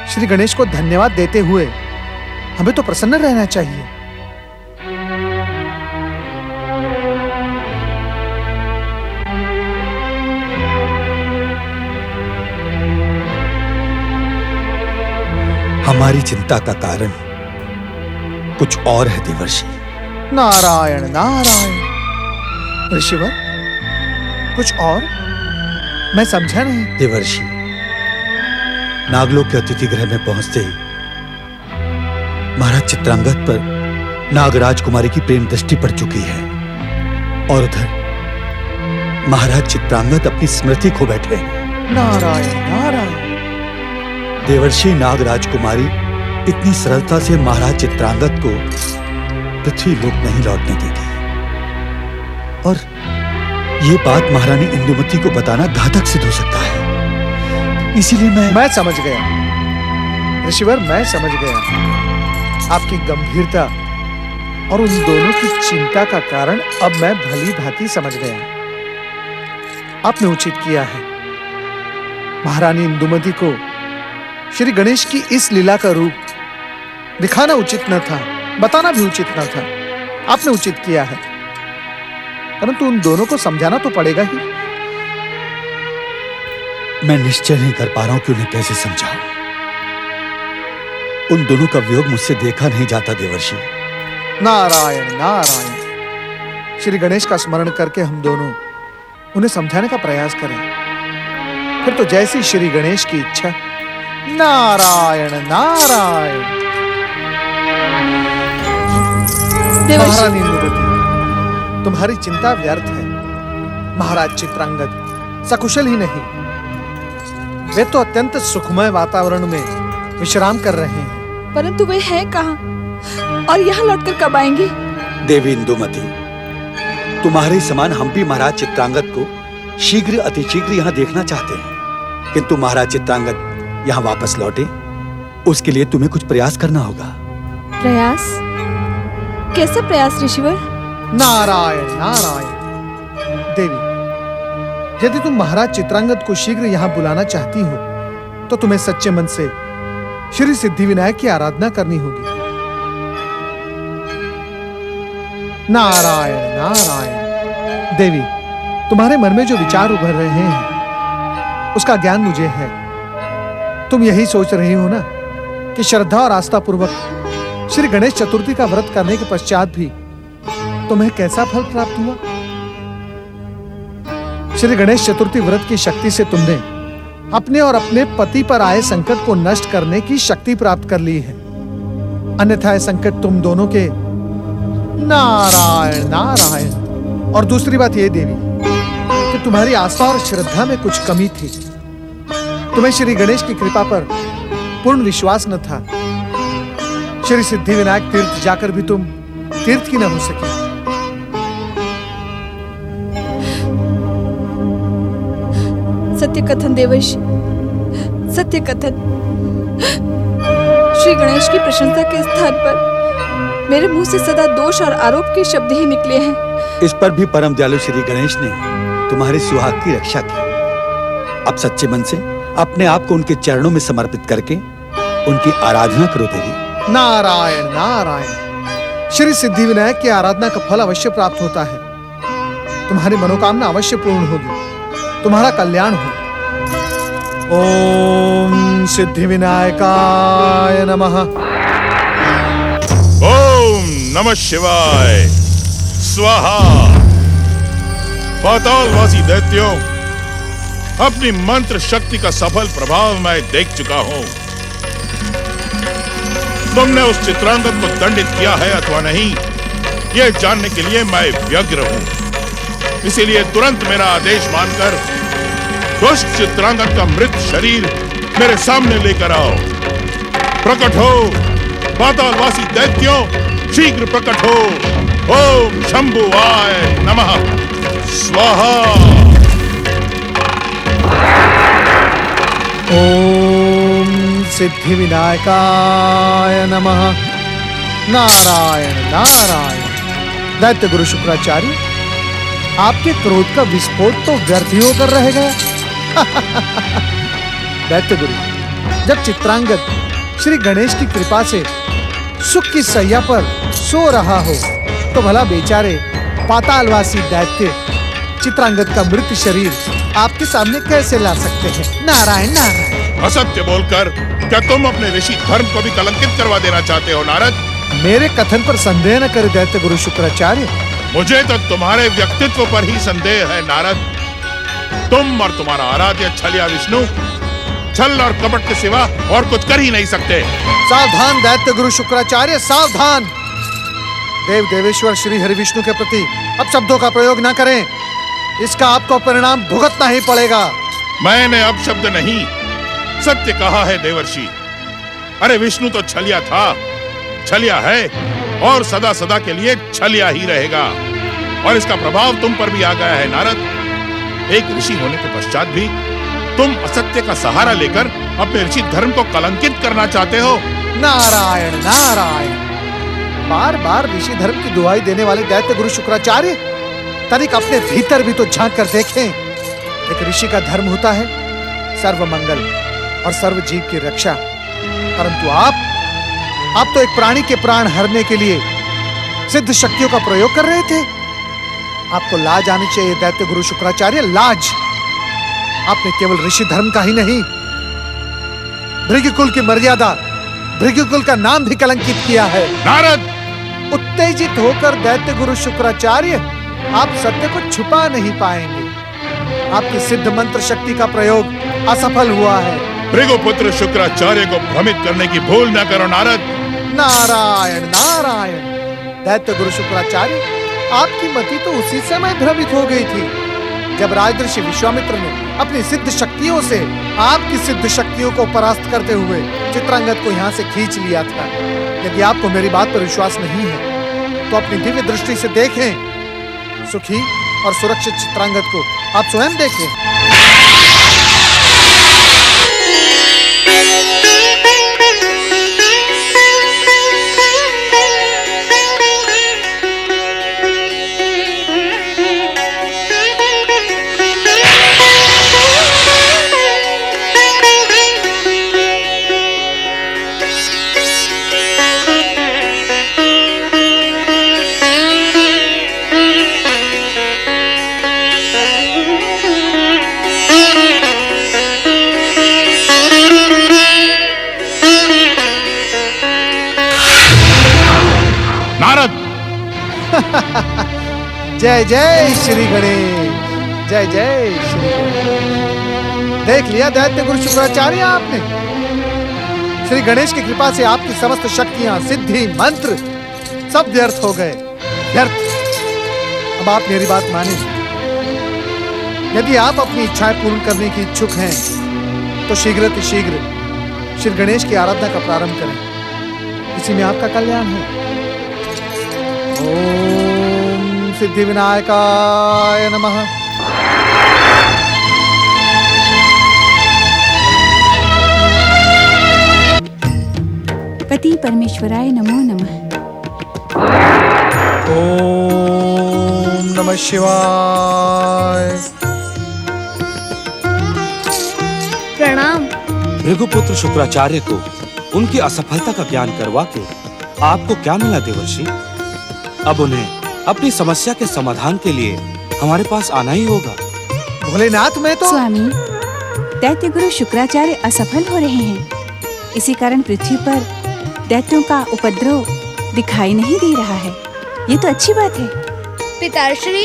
[SPEAKER 4] श्री गणेश को धन्यवाद देते हुए हमें तो प्रसन्न रहना चाहिए।
[SPEAKER 9] हमारी चिंता का कारण कुछ और है देवर्षि।
[SPEAKER 4] नारायण नारायण। ऋषिवर, कुछ और? मैं समझा नहीं।
[SPEAKER 9] देवर्षि, नागलोक के अतिथि गृह में पहुंचते ही महाराज चित्रांगद पर नागराज कुमारी की प्रेम दृष्टि पड़ चुकी है और उधर महाराज चित्रांगद अपनी स्मृति खो बैठे हैं।
[SPEAKER 4] नारायण नारायण।
[SPEAKER 9] देवर्षि, नागराज कुमारी इतनी सरलता से महाराज चित्रांगद को पृथ्वी लोक नहीं लौटने देगी और ये बात महारानी इंदुमती को बताना घातक सिद्ध हो सकता है। इसीलिए
[SPEAKER 4] मैं समझ गया ऋषिवर, मैं समझ गया आपकी गंभीरता और उन दोनों की चिंता का कारण अब मैं भली भांति समझ गया। आपने उचित किया है। महारानी इंदुमती को श्री गणेश की इस लीला का रूप दिखाना उचित न था, बताना भी उचित न था। आपने उचित किया है, परंतु उन दोनों को समझाना तो पड़ेगा ही।
[SPEAKER 9] मैं निश्चय नहीं कर पा रहा हूं कि उन्हें कैसे समझाऊं। उन दोनों का वियोग मुझसे देखा नहीं जाता देवर्षि।
[SPEAKER 4] नारायण नारायण। श्री गणेश का स्मरण करके हम दोनों उन्हें समझाने का प्रयास करें, फिर तो जैसी श्री गणेश की इच्छा। नारायण नारायण। महारानी इंदुमती, तुम्हारी चिंता व्यर्थ है। महाराज चित्रांगद सकुशल ही नहीं, वे तो अत्यंत सुखमय वातावरण में विश्राम कर रहे हैं।
[SPEAKER 1] परंतु वे हैं कहाँ और यहाँ लौटकर कब आएंगे?
[SPEAKER 9] देवी इंदुमती, तुम्हारे समान हम भी महाराज चित्रांगद को शीघ्र अतिशीघ्र यहाँ देखना चाहते हैं, किंतु महाराज चित्रांगद यहाँ वापस लौटे उसके लिए तुम्हें कुछ प्रयास करना होगा।
[SPEAKER 1] प्रयास? कैसा प्रयास ऋषिवर?
[SPEAKER 4] नारायण नारायण। देवी, यदि तुम महाराज चित्रांगद को शीघ्र यहाँ बुलाना चाहती हो तो तुम्हें सच्चे मन से श्री सिद्धि विनायक की आराधना करनी होगी। नारायण नारायण। देवी, तुम्हारे मन में जो विचार उभर रहे हैं उसका ज्ञान मुझे है। तुम यही सोच रही हो ना कि श्रद्धा और आस्था पूर्वक श्री गणेश चतुर्थी का व्रत करने के पश्चात भी तुम्हें कैसा फल प्राप्त हुआ। श्री गणेश चतुर्थी व्रत की शक्ति से तुमने अपने और अपने पति पर आए संकट को नष्ट करने की शक्ति प्राप्त कर ली है। अन्यथा यह संकट तुम दोनों के नारायण नारायण। और दूसरी बात यह देवी कि तुम्हारी आस्था और श्रद्धा में कुछ कमी थी। तुम्हें श्री गणेश की कृपा पर पूर्ण विश्वास न था। श्री सिद्धि विनायक तीर्थ जाकर भी तुम तीर्थ की न हो सकी।
[SPEAKER 1] सत्य कथन देवर्षि, सत्य कथन। श्री गणेश की प्रशंसा के स्थान पर मेरे मुंह से सदा दोष और आरोप के शब्द ही निकले हैं।
[SPEAKER 9] इस पर भी परम दयालु श्री गणेश ने तुम्हारे सुहाग की रक्षा की। अब सच्चे मन से अपने आप को उनके चरणों में समर्पित करके उनकी आराधना करो देवी।
[SPEAKER 4] नारायण नारायण। श्री सिद्धि विनायक की आराधना का फल अवश्य प्राप्त होता है। तुम्हारी मनोकामना अवश्य पूर्ण होगी, तुम्हारा कल्याण हो। ओम सिद्धि विनायकाय नमः।
[SPEAKER 13] ओम नमः शिवाय स्वाहा। पातालवासी दैत्यों, अपनी मंत्र शक्ति का सफल प्रभाव मैं देख चुका हूं। तुमने उस चित्रांगद को दंडित किया है अथवा नहीं, यह जानने के लिए मैं व्यग्र हूं। इसीलिए तुरंत मेरा आदेश मानकर दुष्ट चित्रांगद का मृत शरीर मेरे सामने लेकर आओ। प्रकट हो पातालवासी दैत्यों, शीघ्र प्रकट हो। ओम शंभुवाय नमः स्वाहा।
[SPEAKER 4] ओम सिद्धि विनायकाय नमः। नारायण नारायण। दैत्य गुरु शुक्राचार्य, आपके क्रोध का विस्फोट तो व्यर्थ ही होकर रह गया। दैत्य गुरु, जब चित्रांगद श्री गणेश की कृपा से सुख की सैया पर सो रहा हो तो भला बेचारे पातालवासी दैत्य चित्रांगद का मृत शरीर आपके सामने कैसे ला सकते हैं? नारायण नारायण।
[SPEAKER 13] असत्य बोलकर क्या तुम अपने ऋषि धर्म को भी कलंकित करवा देना चाहते हो नारद?
[SPEAKER 4] मेरे कथन पर संदेह न करे दैत्य गुरु शुक्राचार्य।
[SPEAKER 13] मुझे तो तुम्हारे व्यक्तित्व पर ही संदेह है नारद। तुम और तुम्हारा आराध्य छलिया विष्णु छल और कपट के सिवा और कुछ कर ही नहीं सकते।
[SPEAKER 4] सावधान दैत्य गुरु शुक्राचार्य, सावधान। देव देवेश्वर श्री हरि विष्णु के प्रति अब शब्दों का प्रयोग न करें, इसका आपको परिणाम भुगतना ही पड़ेगा।
[SPEAKER 13] मैंने अब शब्द नहीं, सत्य कहा है देवर्षि। अरे विष्णु तो छलिया था, छलिया है और सदा सदा के लिए छलिया ही रहेगा। और इसका प्रभाव तुम पर भी आ गया है नारद। एक ऋषि होने के पश्चात भी तुम असत्य का सहारा लेकर अपने ऋषि धर्म को कलंकित करना चाहते हो।
[SPEAKER 4] नारायण नारायण। बार बार ऋषि धर्म की दुहाई देने वाले दैत्य गुरु शुक्राचार्य, तनिक अपने भीतर भी तो झांक कर देखें। एक ऋषि का धर्म होता है सर्व मंगल और सर्व जीव की रक्षा, परंतु आप तो एक प्राणी के प्राण हरने के लिए सिद्ध शक्तियों का प्रयोग कर रहे थे। आपको लाज आनी चाहिए दैत्य गुरु शुक्राचार्य, लाज। आपने केवल ऋषि धर्म का ही नहीं, भृगुकुल की मर्यादा, भृगुकुल का नाम भी कलंकित किया है।
[SPEAKER 13] नारद!
[SPEAKER 4] उत्तेजित होकर दैत्य गुरु शुक्राचार्य, आप सत्य को छुपा नहीं पाएंगे। आपकी सिद्ध मंत्र शक्ति का प्रयोग असफल हुआ है।
[SPEAKER 13] भृगुपुत्र शुक्राचार्य को भ्रमित करने की भूल न करो नारद।
[SPEAKER 4] नारायण नारायण। दैत्य गुरु शुक्राचार्य, आपकी मति तो उसी समय भ्रमित हो गई थी जब राजऋषि विश्वामित्र ने अपनी सिद्ध शक्तियों से आपकी सिद्ध शक्तियों को परास्त करते हुए चित्रांगद को यहाँ से खींच लिया था। यदि आपको मेरी बात पर विश्वास नहीं है तो अपनी दिव्य दृष्टि से देखें। सुखी और सुरक्षित चित्रांगद को आप स्वयं देखें। जय जय श्री गणेश, जय जय श्री गणेश। देख लिया दैत्य गुरु शुक्राचार्य आपने। श्री गणेश की कृपा से आपकी समस्त शक्तियां, सिद्धि, मंत्र सब व्यर्थ हो गए, व्यर्थ। अब आप मेरी बात माने। यदि आप अपनी इच्छाएं पूर्ण करने की इच्छुक हैं तो शीघ्र श्री गणेश की आराधना का प्रारंभ करें, इसी में आपका कल्याण है। ओम सिद्धि विनायकाय नमः।
[SPEAKER 15] पति परमेश्वराय नमो नमः।
[SPEAKER 4] ओम नमः शिवाय।
[SPEAKER 8] प्रणाम।
[SPEAKER 16] भृगुपुत्र शुक्राचार्य को उनकी असफलता का ज्ञान करवा के आपको क्या मिला देवर्षि? अब उन्हें अपनी समस्या के समाधान के लिए हमारे पास आना ही होगा।
[SPEAKER 4] भोलेनाथ में तो
[SPEAKER 15] स्वामी, दैत्य गुरु शुक्राचार्य असफल हो रहे हैं। इसी कारण पृथ्वी पर दैत्यों का उपद्रव दिखाई नहीं दे रहा है। ये तो अच्छी बात है।
[SPEAKER 8] पिताश्री,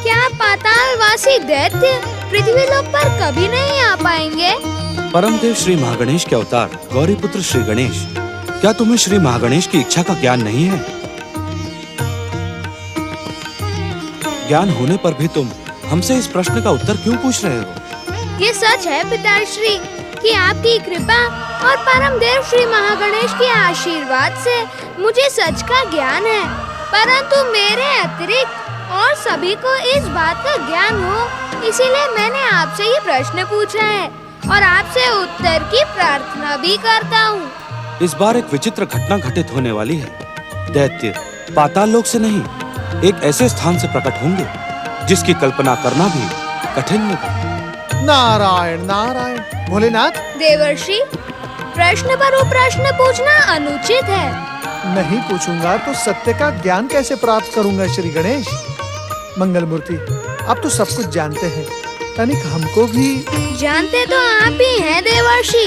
[SPEAKER 8] क्या पातालवासी दैत्य पृथ्वी लोक पर कभी नहीं आ पाएंगे?
[SPEAKER 16] परमदेव श्री महागणेश के अवतार गौरीपुत्र श्री गणेश, क्या तुम्हें श्री महागणेश की इच्छा का ज्ञान नहीं है? ज्ञान होने पर भी तुम हमसे इस प्रश्न का उत्तर क्यों पूछ रहे हो?
[SPEAKER 8] ये सच है पिताश्री कि आपकी कृपा और परमदेव श्री महागणेश के आशीर्वाद से मुझे सच का ज्ञान है, परंतु मेरे अतिरिक्त और सभी को इस बात का ज्ञान हो, इसीलिए मैंने आपसे ये प्रश्न पूछा है और आपसे उत्तर की प्रार्थना भी करता हूँ।
[SPEAKER 16] इस बार एक विचित्र घटना घटित होने वाली है। दैत्य पाताल लोक से नहीं, एक ऐसे स्थान से प्रकट होंगे जिसकी कल्पना करना भी कठिन होगा।
[SPEAKER 4] नारायण नारायण। भोलेनाथ,
[SPEAKER 8] देवर्षि, प्रश्न पर वो प्रश्न पूछना अनुचित है।
[SPEAKER 4] नहीं पूछूंगा तो सत्य का ज्ञान कैसे प्राप्त करूंगा श्री गणेश? मंगल मूर्ति, आप तो सब कुछ जानते हैं, तनिक हमको भी।
[SPEAKER 8] जानते तो आप ही हैं देवर्षि।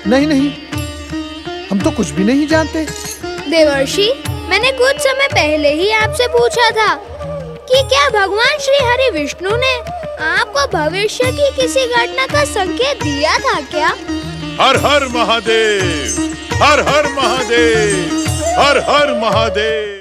[SPEAKER 4] नहीं, हम तो कुछ भी नहीं जानते।
[SPEAKER 8] देवर्षि, मैंने कुछ समय पहले ही आपसे पूछा था कि क्या भगवान श्री हरि विष्णु ने आपको भविष्य की किसी घटना का संकेत दिया था क्या?
[SPEAKER 13] हर हर महादेव, हर हर महादेव, हर हर महादेव।